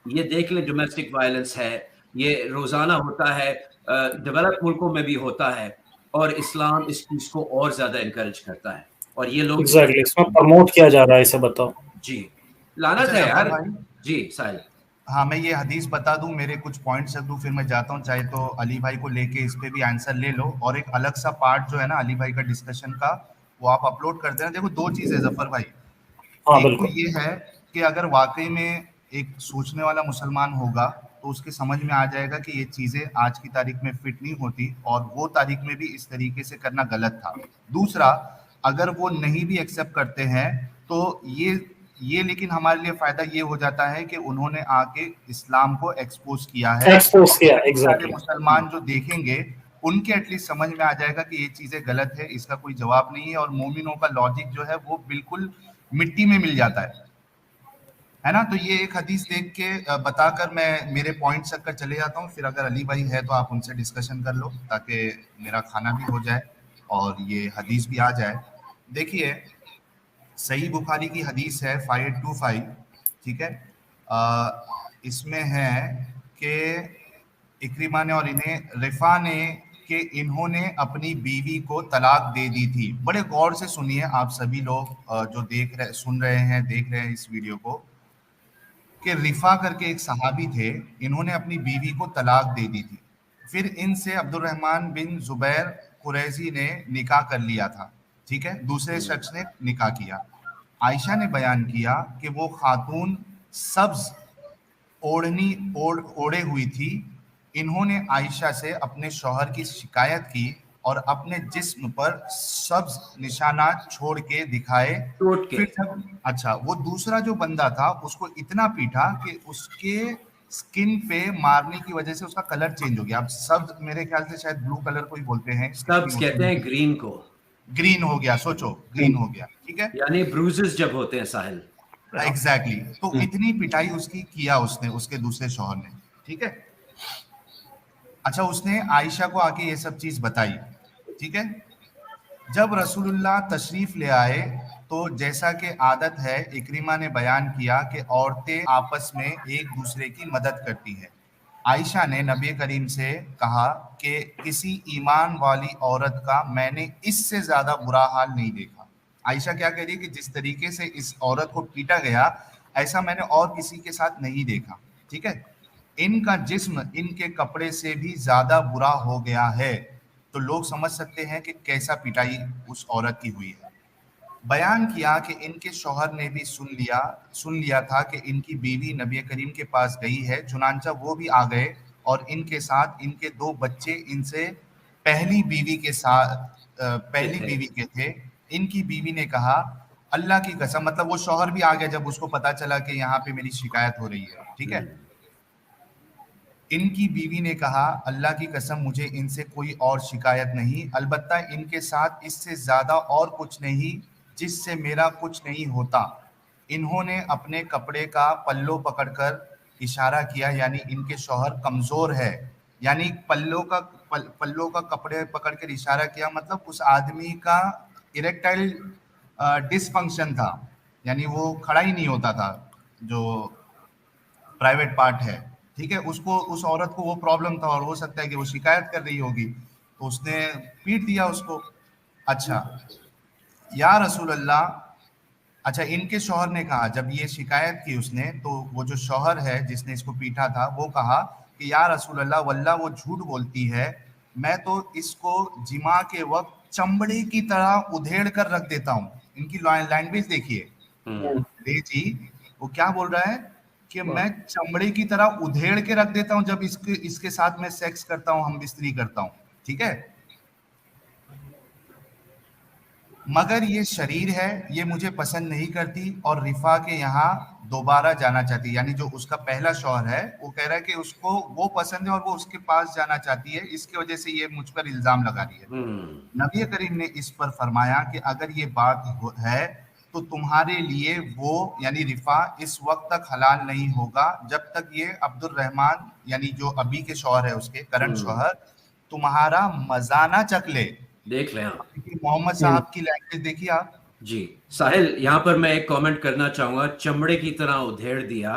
ये देख लें, डोमेस्टिक वायलेंस है, ये रोजाना होता है, डेवलप मुल्कों में भी होता है और इस्लाम इस चीज को और ज्यादा इनकरेज करता है। और ये लोग एग्जैक्टली इसमें प्रमोट किया जा रहा है, इसे बताओ। जी लानत अच्छा है जफर यार। भाई, जी साहिल, हाँ मैं ये हदीस बता दूं, मेरे कुछ पॉइंट्स रख दूं, फिर मैं जाता हूँ, चाहे तो अली भाई को लेके इस पे भी आंसर ले लो, और एक अलग सा पार्ट जो है ना अली भाई का डिस्कशन का, वो आप अपलोड कर देना। देखो दो चीज है जफर भाई, हाँ एक तो बिल्कुल। ये है कि अगर वाकई में एक सोचने वाला मुसलमान होगा तो उसके समझ में आ जाएगा कि ये चीजें आज की तारीख में फिट नहीं होती, और वो तारीख में भी इस तरीके से करना गलत था। दूसरा, अगर वो नहीं भी एक्सेप्ट करते हैं तो ये लेकिन हमारे लिए फायदा ये हो जाता है कि उन्होंने आके इस्लाम को एक्सपोज किया है, एक्सपोज किया, सारे एग्जैक्टली। मुसलमान जो देखेंगे उनके एटलीस्ट समझ में आ जाएगा कि ये चीजें गलत है, इसका कोई जवाब नहीं है, और मोमिनों का लॉजिक जो है वो बिल्कुल मिट्टी में मिल जाता है ना। तो ये एक हदीस देख के बताकर मैं मेरे पॉइंट्स तक कर चले जाता हूँ, फिर अगर अली भाई है तो आप उनसे डिस्कशन कर लो ताकि मेरा खाना भी हो जाए और ये हदीस भी आ जाए। देखिए सही बुखारी की हदीस है 525, ठीक है। इसमें है कि इक्रिमा ने और इन्हें रिफा ने कि इन्होंने अपनी बीवी को तलाक दे दी थी। बड़े गौर से सुनिए आप सभी लोग जो सुन रहे हैं, देख रहे हैं इस वीडियो को, कि रिफा करके एक सहाबी थे, इन्होंने अपनी बीवी को तलाक दे दी थी। फिर इनसे अब्दुर्रहमान बिन जुबैर कुरैजी ने निकाह कर लिया था, ठीक है, दूसरे शख्स ने निकाह किया। आयशा ने बयान किया कि वो खातून सब्ज ओढ़े हुई थी। इन्होंने आयशा से अपने शौहर की शिकायत की और अपने जिस्म पर सब्ज निशानात छोड़ के दिखाए। टूट के फिर जब अच्छा वो दूसरा जो बंदा था उसको इतना पीटा कि उसके स्किन पे मारने की वजह से उसका कलर चेंज हो गया। अब सब्ज मेरे ख्याल से शायद ब्लू कलर को ही बोलते हैं, स्टब्स कहते हैं ग्रीन को, ग्रीन हो गया, सोचो ग्रीन हो गया, ठीक है, यानी ब्रूजेस जब होते हैं साहिल। एग्जैक्टली तो इतनी पिटाई उसकी किया उसने, उसके दूसरे शौहर ने, ठीक है। अच्छा उसने आयशा को आके ये सब चीज बताई, ठीक है। जब रसूलुल्लाह तशरीफ ले आए तो जैसा कि आदत है इक्रिमा ने बयान किया कि औरतें आपस में एक दूसरे की मदद करती हैं। आयशा ने नबी करीम से कहा कि किसी ईमान वाली औरत का मैंने इससे ज्यादा बुरा हाल नहीं देखा। आयशा क्या कह रही है कि जिस तरीके से इस औरत को पीटा गया ऐसा मैंने और किसी के साथ नहीं देखा, ठीक है। इनका जिस्म इनके कपड़े से भी ज्यादा बुरा हो गया है। तो लोग समझ सकते हैं कि कैसा पिटाई उस औरत की हुई है। बयान किया कि इनके शौहर ने भी सुन लिया था कि इनकी बीवी नबी करीम के पास गई है, चुनांचा वो भी आ गए और इनके साथ इनके 2 बच्चे इनसे पहली बीवी के थे। इनकी बीवी ने कहा अल्लाह की कसम, मतलब वो शौहर भी आ गया जब उसको पता चला कि यहाँ पे मेरी शिकायत हो रही है, ठीक है। इनकी बीवी ने कहा अल्लाह की कसम मुझे इनसे कोई और शिकायत नहीं, अलबत्ता इनके साथ इससे ज्यादा और कुछ नहीं जिससे मेरा कुछ नहीं होता। इन्होंने अपने कपड़े का पल्लो पकड़कर इशारा किया, यानी इनके शौहर कमजोर है, यानी पल्लो का कपड़े पकड़कर इशारा किया, मतलब उस आदमी का इरेक्टाइल डिसफंक्शन था, यानी वो खड़ा ही नहीं होता था, जो प्राइवेट पार्ट है, ठीक है। उसको उस औरत को वो प्रॉब्लम था और हो सकता है कि वो शिकायत कर रही होगी, तो उसने पीट दिया उसको। अच्छा या रसूल अल्लाह, अच्छा इनके शौहर ने कहा, जब ये शिकायत की उसने तो वो जो शौहर है जिसने इसको पीटा था वो कहा कि या रसूल अल्लाह वल्लाह वो झूठ बोलती है, मैं तो इसको जिमा के वक्त चमड़े की तरह उधेड़ कर रख देता हूँ। इनकी लैंग्वेज देखिए जी, वो क्या बोल रहा है कि मैं चमड़े की तरह उधेड़ के रख देता हूं जब इसके साथ मैं सेक्स करता हूं, हम बिस्तरी करता हूं, ठीक है। मगर ये शरीर है, ये मुझे पसंद नहीं करती और रिफा के यहाँ दोबारा जाना चाहती है, यानी जो उसका पहला शौहर है वो कह रहा है कि उसको वो पसंद है और वो उसके पास जाना चाहती है, इसकी वजह से ये मुझ पर इल्जाम लगा रही है। नबी करीम ने इस पर फरमाया कि अगर ये बात है तो तुम्हारे लिए वो यानी रिफा इस वक्त तक हलाल नहीं होगा जब तक ये अब्दुर्रहमान यानी जो अभी के शौहर है उसके करंट शौहर तुम्हारा मजा ना चख ले। देख लें आप मोहम्मद साहब की लैंग्वेज देखिए आप जी। साहिल यहाँ पर मैं एक कमेंट करना चाहूंगा, चमड़े की तरह उधेड़ दिया,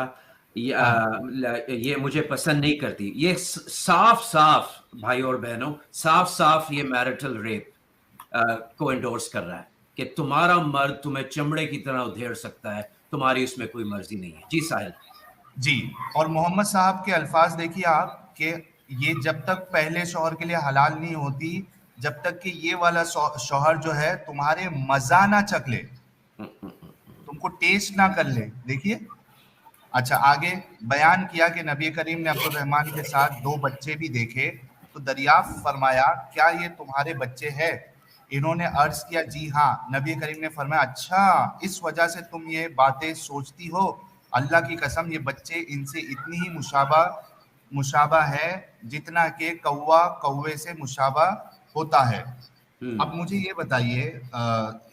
ये मुझे पसंद नहीं करती, ये साफ साफ भाई और बहनों साफ साफ ये मैरिटल रेप को एंडोर्स कर रहा है कि तुम्हारा मर्द तुम्हें चमड़े की तरह उधेड़ सकता है, तुम्हारी उसमें कोई मर्जी नहीं है। जी साहिल। जी, और मोहम्मद साहब के अल्फाज देखिए आप कि ये जब तक पहले शौहर के लिए हलाल नहीं होती, जब तक कि ये वाला शौहर जो है तुम्हारे मजा ना चख ले, तुमको टेस्ट ना कर ले। देखिए, अच्छा आगे बयान किया कि नबी करीम ने अब्दुल रहमान के साथ 2 बच्चे भी देखे, तो दरियाफ्त फरमाया क्या ये तुम्हारे बच्चे हैं? इन्होंने अर्ज किया जी हाँ। नबी करीम ने फरमाया अच्छा, इस वजह से तुम ये बातें सोचती हो? अल्लाह की कसम ये बच्चे इनसे इतनी ही मुशाबा है जितना कि कौवा कौवे से मुशाबा होता है। अब मुझे ये बताइए,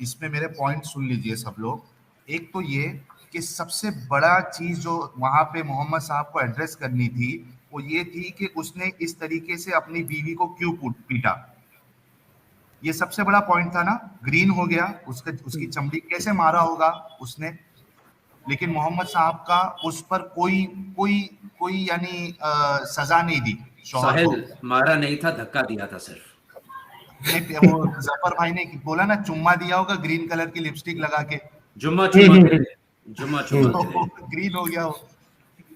इसमें मेरे पॉइंट सुन लीजिए सब लोग। एक तो ये कि सबसे बड़ा चीज जो वहां पे मोहम्मद साहब को एड्रेस करनी थी वो ये थी कि उसने इस तरीके से अपनी बीवी को क्यों पीटा। ये सबसे बड़ा पॉइंट था ना। ग्रीन हो गया, उसकी चमड़ी कैसे मारा होगा उसने, लेकिन मोहम्मद साहब का उस पर कोई यानी सजा नहीं दी। साहिल मारा नहीं था, धक्का दिया था सिर्फ। वो जफर भाई ने बोला ना चुम्मा दिया होगा ग्रीन कलर की लिपस्टिक लगा के, जुम्मा ग्रीन हो गया हो।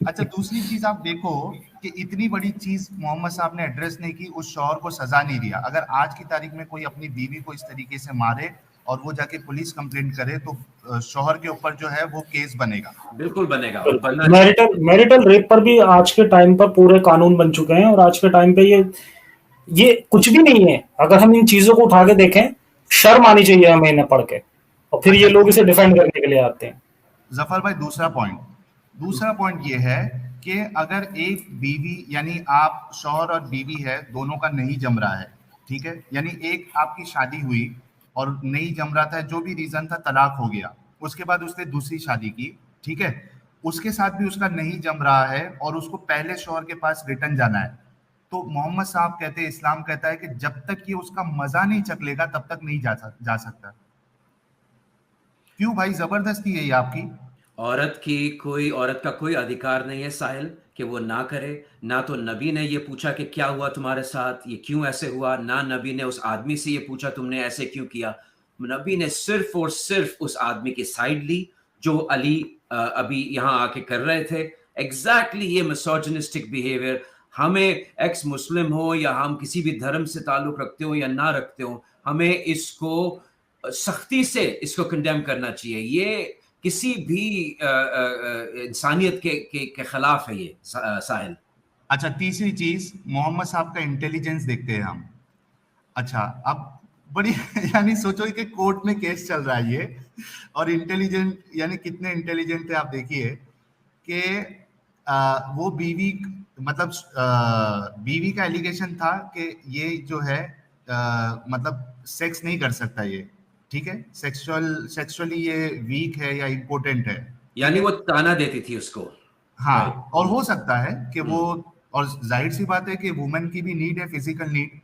अच्छा, दूसरी चीज आप देखो कि इतनी बड़ी चीज मोहम्मद साहब ने एड्रेस नहीं की, उस शौहर को सजा नहीं दिया। अगर आज की तारीख में कोई अपनी बीवी को इस तरीके से मारे और वो जाके पुलिस कंप्लेंट करे तो शौहर के ऊपर जो है वो केस बनेगा, बिल्कुल बनेगा। मैरिटल रेप पर भी आज के टाइम पर पूरे कानून बन चुके हैं और आज के टाइम पे ये कुछ भी नहीं है। अगर हम इन चीजों को उठा के देखें, शर्म आनी चाहिए हमें इन्हें पढ़ के, और फिर ये लोग इसे डिफेंड करने के लिए आते हैं। जफर भाई, दूसरा पॉइंट ये है कि अगर एक बीवी यानी आप शौहर और बीवी है, दोनों का नहीं जम रहा है, ठीक है, यानी एक आपकी शादी हुई और नहीं जम रहा था, जो भी रीजन था, तलाक हो गया, उसके बाद उसने दूसरी शादी की, ठीक है, उसके साथ भी उसका नहीं जम रहा है और उसको पहले शौहर के पास रिटर्न जाना है, तो मोहम्मद साहब कहते हैं, इस्लाम कहता है कि जब तक ये उसका मजा नहीं चख लेगा तब तक नहीं जा सकता। क्यों भाई, जबरदस्ती है ये आपकी। औरत का कोई अधिकार नहीं है साहिल कि वो ना करे। ना तो नबी ने ये पूछा कि क्या हुआ तुम्हारे साथ, ये क्यों ऐसे हुआ, ना नबी ने उस आदमी से ये पूछा तुमने ऐसे क्यों किया। नबी ने सिर्फ और सिर्फ उस आदमी की साइड ली जो अली अभी यहाँ आके कर रहे थे। एग्जैक्टली ये मिसोजिनिस्टिक बिहेवियर, हमें एक्स मुस्लिम हो या हम किसी भी धर्म से ताल्लुक रखते हो या ना रखते हो, हमें इसको सख्ती से इसको कंडेम करना चाहिए। ये किसी भी इंसानियत के खिलाफ है ये साहिल। अच्छा, तीसरी चीज मोहम्मद साहब का इंटेलिजेंस देखते हैं हम। अच्छा, अब बड़ी यानी सोचो कि कोर्ट में केस चल रहा है ये, और इंटेलिजेंट यानी कितने इंटेलिजेंट थे आप देखिए कि वो बीवी का एलिगेशन था कि ये जो है मतलब सेक्स नहीं कर सकता ये, ठीक है, सेक्सुअली ये वीक है या इम्पोर्टेंट है, यानी वो ताना देती थी उसको। हाँ, और हो सकता है कि वो, और जाहिर सी बात है कि वुमेन की भी नीड है, फिजिकल नीड।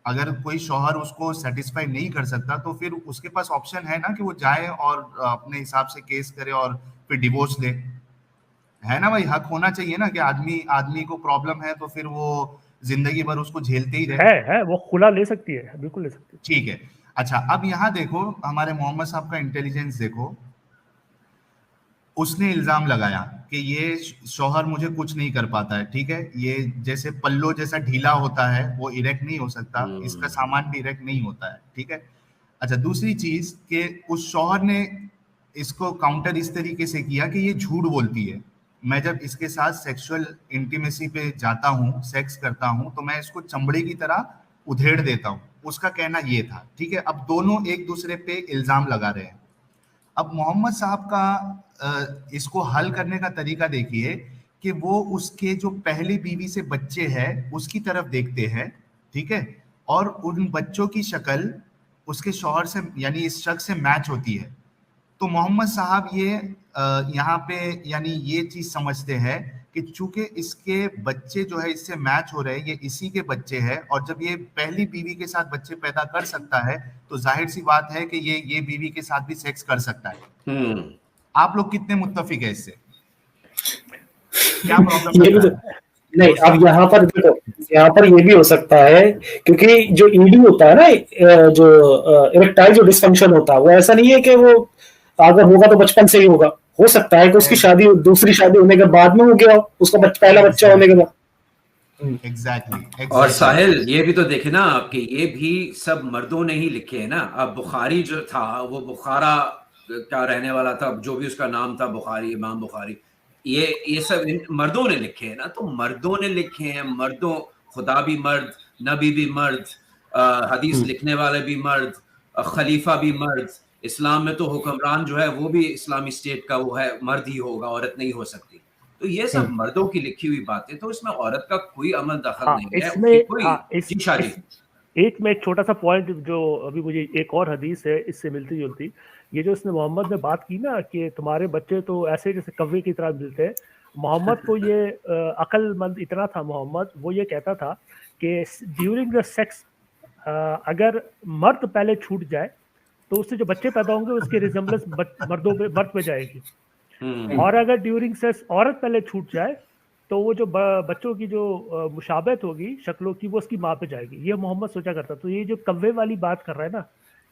अगर कोई शौहर उसको सेटिस्फाई नहीं कर सकता तो फिर उसके पास ऑप्शन है ना कि वो जाए और अपने हिसाब से केस करे और फिर डिवोर्स ले, है ना भाई। हक होना चाहिए ना कि आदमी को प्रॉब्लम है तो फिर वो जिंदगी भर उसको झेलते ही रहे। है वो खुला ले सकती है, बिल्कुल ले सकती है। ठीक है। अच्छा, अब यहाँ देखो हमारे मोहम्मद साहब का इंटेलिजेंस देखो। उसने इल्जाम लगाया कि ये शौहर मुझे कुछ नहीं कर पाता है, ठीक है, ये जैसे पल्लो जैसा ढीला होता है वो इरेक्ट नहीं हो सकता, इसका सामान भी इरेक्ट नहीं होता है, ठीक है। अच्छा, दूसरी चीज कि उस शौहर ने इसको काउंटर इस तरीके से किया कि ये झूठ बोलती है, मैं जब इसके साथ सेक्सुअल इंटीमेसी पे जाता हूँ, सेक्स करता हूँ, तो मैं इसको चमड़े की तरह उधेड़ देता हूँ, उसका कहना ये था, ठीक है। अब दोनों एक दूसरे पे इल्जाम लगा रहे हैं। अब मोहम्मद साहब का इसको हल करने का तरीका देखिए कि वो उसके जो पहली बीवी से बच्चे हैं उसकी तरफ देखते हैं, ठीक है, और उन बच्चों की शक्ल उसके शौहर से यानी इस शख्स से मैच होती है। तो मोहम्मद साहब ये यहाँ पे यानी ये चीज समझते हैं कि चूंकि इसके बच्चे जो है इससे मैच हो रहे हैं, ये इसी के बच्चे हैं, और जब ये पहली बीवी के साथ बच्चे पैदा कर सकता है तो जाहिर सी बात है कि ये बीवी के साथ भी सेक्स कर सकता है। आप लोग कितने मुत्तफिक है इससे? क्या प्रॉब्लम नहीं, अब यहाँ पर देखो, यहाँ पर ये भी हो सकता है, क्योंकि जो ईडी होता है ना, जो इरेक्टाइल जो डिसफंक्शन होता है, वो ऐसा नहीं है कि वो अगर होगा तो बचपन से ही होगा। हो सकता है कि उसकी शादी, दूसरी शादी होने के बाद में हो गया हो, उसका पहला बच्चा होने के बाद। एग्जैक्टली। और साहिल ये भी तो देखे ना आपके, ये भी सब मर्दों ने ही लिखे हैं ना। अब बुखारी जो था वो बुखारा का रहने वाला था, जो भी उसका नाम था, बुखारी, इमाम बुखारी, ये सब मर्दों ने लिखे हैं ना। तो मर्दों ने लिखे हैं, मर्दों, खुदा भी मर्द, नबी भी मर्द, हदीस लिखने वाले भी मर्द, खलीफा भी मर्द। इस्लाम में तो हुक्मरान जो है वो भी इस्लामी स्टेट का वो है, मर्द ही होगा, औरत नहीं हो सकती। तो ये सब मर्दों की लिखी हुई बातें, तो इसमें औरत का कोई अमल दखल नहीं है। इसमें कोई एक में एक छोटा सा पॉइंट जो अभी मुझे, एक और हदीस है इससे मिलती जुलती, ये जो इसने मोहम्मद ने बात की ना कि तुम्हारे बच्चे तो ऐसे जैसे कव्वे की तरह मिलते हैं। मोहम्मद को ये अक्लमंद इतना था मोहम्मद, वो ये कहता था कि ड्यूरिंग द सेक्स अगर मर्द पहले छूट जाए तो उससे जो बच्चे पैदा होंगे उसके रिजेम्बलेंस मर्द पे जाएगी, और अगर ड्यूरिंग सेक्स औरत पहले छूट जाए तो वो जो बच्चों की जो मुशाबहत होगी शक्लों की, वो उसकी माँ पे जाएगी। ये मोहम्मद सोचा करता। तो ये जो कव्वे वाली बात कर रहा है ना,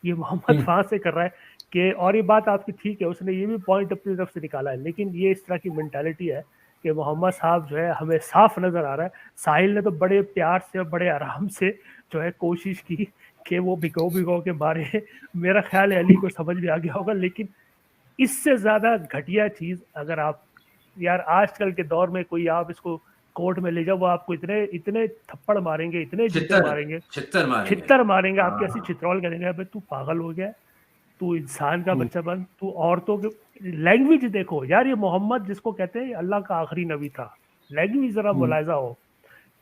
ये मोहम्मद वहां से कर रहा है कि, और ये बात आपकी ठीक है, उसने ये भी पॉइंट अपनी तरफ से निकाला है, लेकिन ये इस तरह की मेंटालिटी है कि मोहम्मद साहब जो है हमें साफ नजर आ रहा है। साहिल ने तो बड़े प्यार से और बड़े आराम से जो है कोशिश की कि वो भिगो के मारे। मेरा ख्याल है अली को समझ में आ गया होगा, लेकिन इससे ज्यादा घटिया चीज अगर आप, यार आजकल के दौर में कोई आप इसको कोर्ट में ले जाओ, वो आपको इतने थप्पड़ मारेंगे, इतने जूते मारेंगे, छित्तर मारेंगे, आपकी ऐसी चित्रौल करेंगे, अबे तू पागल हो गया, तू इंसान का बच्चा बन, तू औरतों के लैंग्वेज देखो यार। ये मोहम्मद जिसको कहते हैं अल्लाह का आखिरी नबी था, लैंग्वेज जरा मुलायजा हो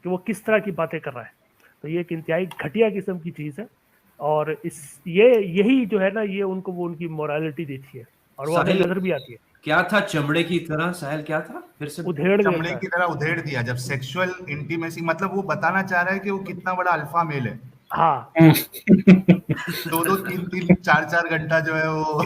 कि वो किस तरह की बातें कर रहा है। तो ये एक इंतहाई घटिया किस्म की चीज है, और यही जो है ना, ये उनको वो उनकी मोरालिटी देती है, और वो हमें नजर भी आती है। क्या था चमड़े की तरह, साहिल क्या था फिर से? चमड़े की तरह उधेड़ दिया। जब सेक्सुअल इंटीमेसी, मतलब वो बताना चाह रहा है कि वो कितना बड़ा अल्फा मेल है। हाँ। 2-2, 3-3, 4-4 घंटा जो है वो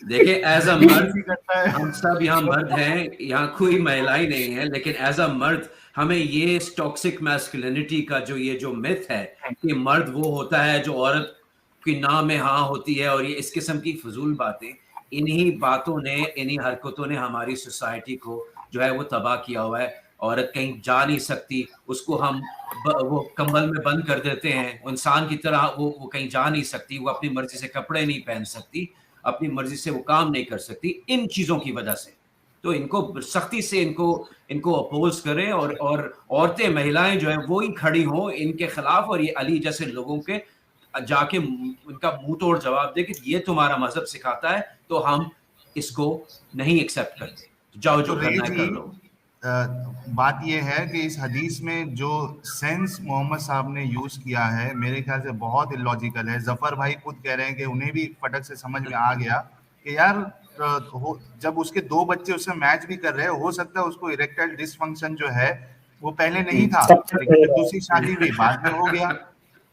देखिए एज अ मर्द, हम सब यहाँ मर्द हैं, यहाँ कोई महिलाएं नहीं है, लेकिन एज अ मर्द हमें ये टॉक्सिक मैस्कुलिनिटी का जो मिथ है कि मर्द वो होता है जो औरत की नाम में हाँ होती है, और ये इस किस्म की फजूल बातें, इन्हीं बातों ने, इन्हीं हरकतों ने हमारी सोसाइटी को जो है वो तबाह किया हुआ है। औरत कहीं जा नहीं सकती, उसको हम वो कंबल में बंद कर देते हैं, इंसान की तरह वो कहीं जा नहीं सकती, वो अपनी मर्जी से कपड़े नहीं पहन सकती, अपनी मर्जी से वो काम नहीं कर सकती, इन चीजों की वजह से। तो इनको सख्ती से इनको अपोज करें, और औरतें, महिलाएं जो है वो ही खड़ी हों इनके खिलाफ, और ये अली जैसे लोगों के जाके उनका मुंह तोड़ जवाब दे कि ये तुम्हारा मजहब सिखाता है, तो हम इसको नहीं एक्सेप्ट करते, जाओ जो करना है कर लो। बात यह है कि इस हदीस में जो सेंस मोहम्मद साहब ने यूज किया है मेरे ख्याल से बहुत इलॉजिकल है। जफर भाई खुद कह रहे हैं कि उन्हें भी फटक से समझ में आ गया कि यार जब उसके 2 बच्चे उससे मैच भी कर रहे हैं, हो सकता है उसको इरेक्टाइल डिसफंक्शन जो है वो पहले नहीं था, लेकिन दूसरी शादी भी बाद में हो गया।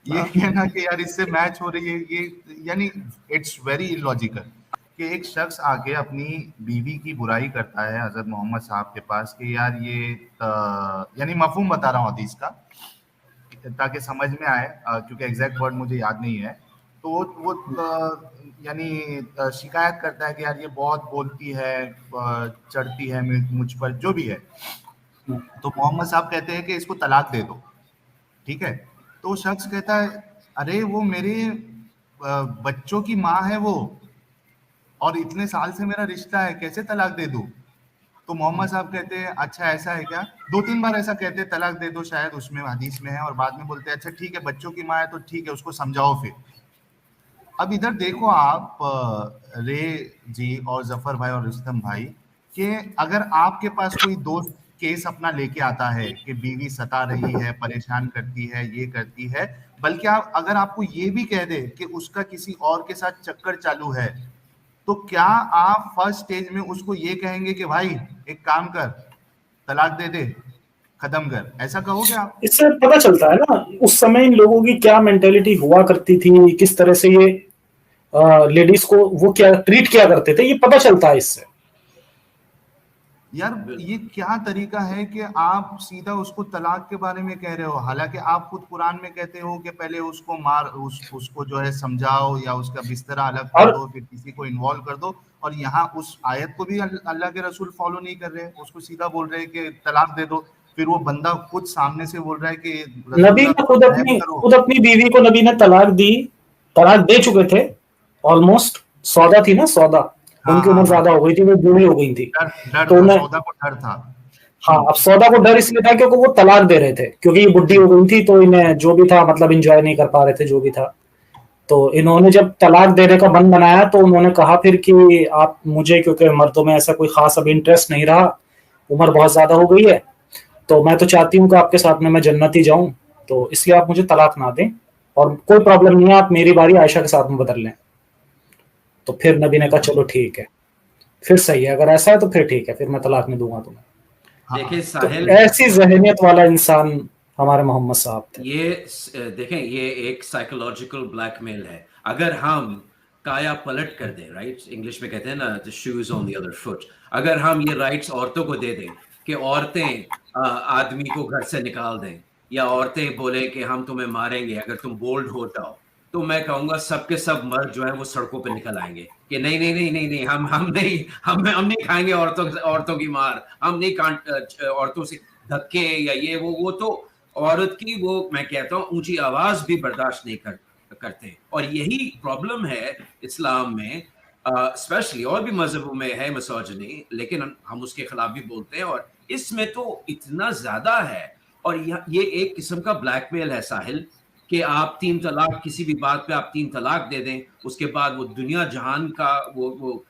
ये कहना कि यार इससे मैच हो रही है, ये यानी इट्स वेरी इलॉजिकल कि एक शख्स आके अपनी बीवी की बुराई करता है हजरत मोहम्मद साहब के पास कि यार ये यानी मफहूम बता रहा हूँ हदीस का ताकि समझ में आए, क्योंकि एग्जैक्ट वर्ड मुझे याद नहीं है। तो वो यानी शिकायत करता है कि यार ये बहुत बोलती है, चढ़ती है मुझ पर, जो भी है। तो मोहम्मद साहब कहते हैं कि इसको तलाक दे दो, ठीक है। तो शख्स कहता है अरे वो मेरे बच्चों की माँ है वो, और इतने साल से मेरा रिश्ता है, कैसे तलाक दे दूं? तो मोहम्मद साहब कहते हैं अच्छा ऐसा है क्या? 2-3 बार ऐसा कहते हैं तलाक दे दो, शायद उसमें हदीस में है, और बाद में बोलते हैं अच्छा ठीक है बच्चों की माँ है तो ठीक है, उसको समझाओ फिर। अब इधर देखो आप रे जी और जफर भाई और रुस्तम भाई, कि अगर आपके पास कोई दोस्त केस अपना लेके आता है कि बीवी सता रही है, परेशान करती है, ये करती है, बल्कि अगर आपको ये भी कह दे कि उसका किसी और के साथ चक्कर चालू है, तो क्या आप फर्स्ट स्टेज में उसको ये कहेंगे कि भाई एक काम कर, तलाक दे दे, खत्म कर, ऐसा कहोगे आप? इससे पता चलता है ना उस समय इन लोगों की क्या मेंटेलिटी हुआ करती थी, किस तरह से ये लेडीज को वो क्या ट्रीट किया करते थे, ये पता चलता है इससे। यार ये क्या तरीका है कि आप सीधा उसको तलाक के बारे में कह रहे हो, हालांकि आप खुद कुरान में कहते हो कि पहले उसको मार उसको जो है समझाओ या उसका बिस्तरा अलग कर दो, फिर किसी को इन्वॉल्व कर दो, और यहाँ उस आयत को भी अल्लाह के रसूल फॉलो नहीं कर रहे, उसको सीधा बोल रहे हैं कि तलाक दे दो। फिर वो बंदा खुद सामने से बोल रहा है कि नबी ने खुद अपनी बीवी को नबी ने तलाक दे चुके थे ऑलमोस्ट। सौदा थी ना, सौदा, उनकी उम्र ज्यादा हो गई थी, वो बूढ़ी हो गई थी, तो सौदा को डर था। हाँ, अब सौदा को डर इसलिए था क्योंकि वो तलाक दे रहे थे, क्योंकि ये बुढ़ी हो गई थी, तो इन्हें जो भी था मतलब एंजॉय नहीं कर पा रहे थे जो भी था। तो इन्होंने जब तलाक देने का मन बनाया तो उन्होंने कहा फिर कि आप मुझे, क्योंकि मर्दों में ऐसा कोई खास अब इंटरेस्ट नहीं रहा, उम्र बहुत ज्यादा हो गई है, तो मैं तो चाहती हूँ कि आपके साथ में मैं जन्नती जाऊं, तो इसलिए आप मुझे तलाक ना दें, और कोई प्रॉब्लम नहीं है, आप मेरी बारी आयशा के साथ में बदल लें। तो फिर नबी ने कहा चलो ठीक है, फिर सही है, अगर ऐसा है तो फिर ठीक है, फिर मैं तलाक नहीं दूंगा तुम्हें। देखिए तो साहिल, ऐसी जहनियत वाला इंसान हमारे मोहम्मद साहब थे। ये देखें, ये एक साइकोलॉजिकल ब्लैकमेल है। अगर हम काया पलट कर दें, राइट, इंग्लिश में कहते हैं ना, the shoes on the other foot, अगर हम ये राइट्स औरतों को दे दें कि औरतें आदमी को घर से निकाल दें, या औरतें बोले कि हम तुम्हें मारेंगे अगर तुम बोल्ड हो जाओ, तो मैं कहूंगा सबके सब मर्द जो है वो सड़कों पे निकल आएंगे कि नहीं नहीं नहीं नहीं नहीं, हम नहीं खाएंगे औरतों की मार, हम नहीं औरतों से धक्के या ये वो तो औरत की, वो मैं कहता हूँ ऊंची आवाज भी बर्दाश्त नहीं करते। और यही प्रॉब्लम है इस्लाम में, स्पेशली और भी मजहबों में है मिसोजिनी, लेकिन हम उसके खिलाफ भी बोलते हैं, और इसमें तो इतना ज्यादा है। और ये एक किस्म का ब्लैकमेल है साहिल, कि आप 3 तलाक, किसी भी बात पे आप 3 तलाक दे दें, उसके बाद वो दुनिया जहान का वो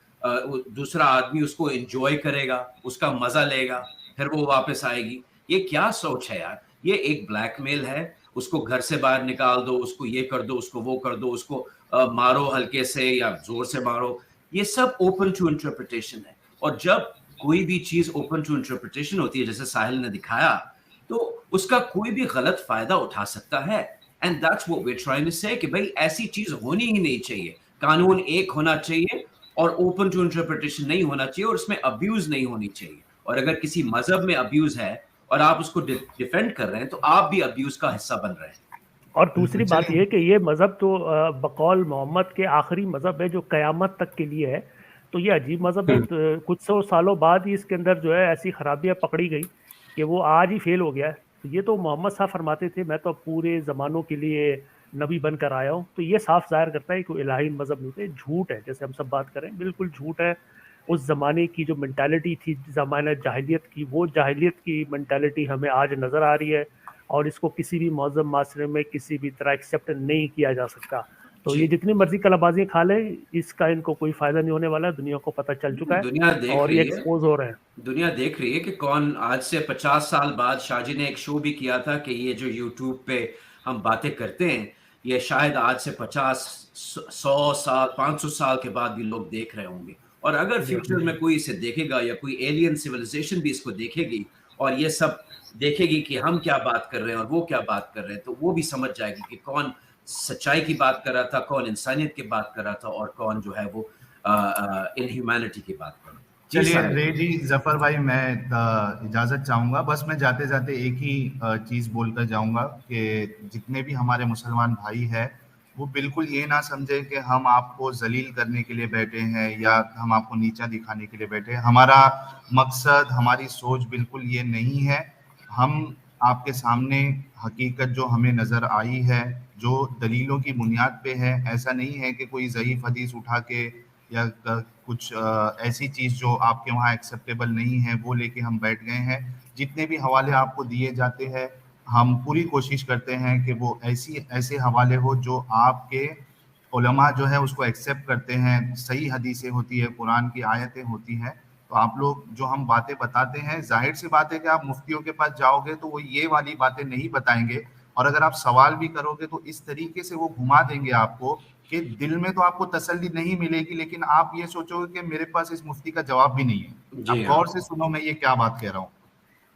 दूसरा आदमी उसको एंजॉय करेगा, उसका मजा लेगा, फिर वो वापस आएगी। ये क्या सोच है यार, ये एक ब्लैकमेल है। उसको घर से बाहर निकाल दो, उसको ये कर दो, उसको वो कर दो, उसको मारो हल्के से या जोर से मारो, ये सब ओपन टू इंटरप्रिटेशन है। और जब कोई भी चीज ओपन टू इंटरप्रिटेशन होती है, जैसे साहिल ने दिखाया, तो उसका कोई भी गलत फायदा उठा सकता है। And that's what we are trying to say, कि भाई ऐसी चीज होनी ही नहीं चाहिए। कानून एक होना चाहिए और ओपन टू इंटरप्रिटेशन नहीं होना चाहिए, और उसमें अब्यूज नहीं होनी चाहिए। और अगर किसी मजहब में अब्यूज है और आप उसको डिफेंड कर रहे हैं, तो आप भी अब्यूज का हिस्सा बन रहे हैं। और दूसरी बात यह कि ये मजहब तो बकौल मोहम्मद के आखिरी मजहब है जो कयामत तक के लिए है। तो ये अजीब मजहब है, तो कुछ 100 सालों बाद ही इसके अंदर जो है ऐसी खराबियां पकड़ी गई कि वो आज ही फेल हो गया है। तो ये तो मोहम्मद साहब फरमाते थे मैं तो पूरे ज़मानों के लिए नबी बनकर आया हूँ। तो ये साफ जाहिर करता है कि कोई इलाही मजहब नहीं थे, झूठ है। जैसे हम सब बात करें, बिल्कुल झूठ है। उस ज़माने की जो मेंटालिटी थी, ज़माना जाहिलियत की, वो जाहिलियत की मेंटालिटी हमें आज नज़र आ रही है, और इसको किसी भी मौजूद माशरे में किसी भी तरह एक्सेप्ट नहीं किया जा सकता। तो ये जितनी मर्जी कलाबाजियां खा ले, इसका इनको कोई फायदा नहीं होने वाला है। दुनिया को पता चल चुका है, दुनिया देख और रही ये है, एक्सपोज हो रहे हैं। दुनिया देख रही है कि कौन। आज से 50 साल बाद शाहजी ने एक शो भी किया था कि ये जो यूट्यूब पे हम बातें करते हैं, ये शायद आज से 50, 100 साल, 500 साल के बाद भी लोग देख रहे होंगे। और अगर फ्यूचर में कोई इसे देखेगा, या कोई एलियन सिविलाइजेशन भी इसको देखेगी और ये सब देखेगी कि हम क्या बात कर रहे हैं और वो क्या बात कर रहे हैं, तो वो भी समझ जाएगी कि कौन सच्चाई की बात कर रहा था, कौन इंसानियत की बात कर रहा था, और कौन जो है वो इनह्यूमैनिटी की बात कर रहा था। चलिए रे जी, जफर भाई, मैं इजाजत चाहूंगा। बस मैं जाते जाते एक ही चीज बोलकर जाऊंगा कि जितने भी हमारे मुसलमान भाई हैं, वो बिल्कुल ये ना समझे कि हम आपको जलील करने के लिए बैठे हैं या हम आपको नीचा दिखाने के लिए बैठे हैं। हमारा मकसद, हमारी सोच बिल्कुल ये नहीं है। हम आपके सामने हकीकत जो हमें नज़र आई है, जो दलीलों की बुनियाद पे है, ऐसा नहीं है कि कोई ज़ईफ़ हदीस उठा के या कुछ ऐसी चीज़ जो आपके वहाँ एक्सेप्टेबल नहीं है वो लेके हम बैठ गए हैं। जितने भी हवाले आपको दिए जाते हैं, हम पूरी कोशिश करते हैं कि वो ऐसे हवाले हो जो आपके उलमा जो है उसको एक्सेप्ट करते हैं। सही हदीसें होती है, कुरान की आयतें होती हैं। तो आप लोग जो हम बातें बताते हैं, जाहिर सी बात है कि आप मुफ्तियों के पास जाओगे तो वो ये वाली बातें नहीं बताएंगे, और अगर आप सवाल भी करोगे तो इस तरीके से वो घुमा देंगे आपको कि दिल में तो आपको तसल्ली नहीं मिलेगी, लेकिन आप ये सोचोगे कि मेरे पास इस मुफ्ती का जवाब भी नहीं है। आप गौर से सुनो, मैं ये क्या बात कह रहा हूँ।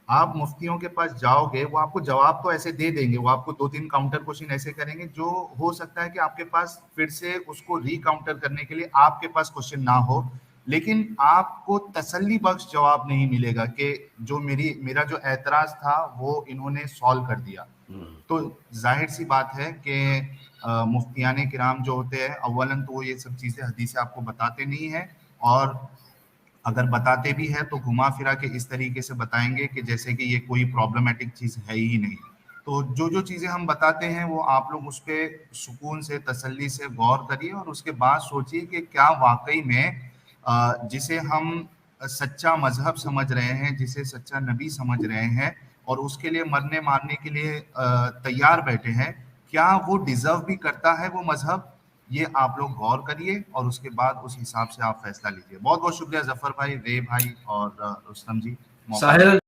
आप मुफ्तियों के पास जाओगे, वो आपको जवाब तो ऐसे दे देंगे, वो आपको 2-3 काउंटर क्वेश्चन ऐसे करेंगे जो हो सकता है कि आपके पास फिर से उसको रीकाउंटर करने के लिए आपके पास क्वेश्चन ना हो, लेकिन आपको तसल्ली बख्श जवाब नहीं मिलेगा कि जो मेरा जो एतराज था वो इन्होंने सॉल्व कर दिया। तो जाहिर सी बात है कि मुफ्तियाने किराम जो होते हैं, अव्वलन तो वो ये सब चीज़ें हदीस आपको बताते नहीं हैं, और अगर बताते भी हैं तो घुमा फिरा के इस तरीके से बताएंगे कि जैसे कि ये कोई प्रॉब्लमेटिक चीज़ है ही नहीं। तो जो जो चीज़ें हम बताते हैं वो आप लोग उस पर सुकून से, तसल्ली से गौर करिए, और उसके बाद सोचिए कि क्या वाकई में जिसे हम सच्चा मजहब समझ रहे हैं, जिसे सच्चा नबी समझ रहे हैं और उसके लिए मरने मारने के लिए तैयार बैठे हैं, क्या वो डिजर्व भी करता है वो मजहब? ये आप लोग गौर करिए और उसके बाद उस हिसाब से आप फैसला लीजिए। बहुत बहुत शुक्रिया जफर भाई, रे भाई और रुस्तम जी। साहिल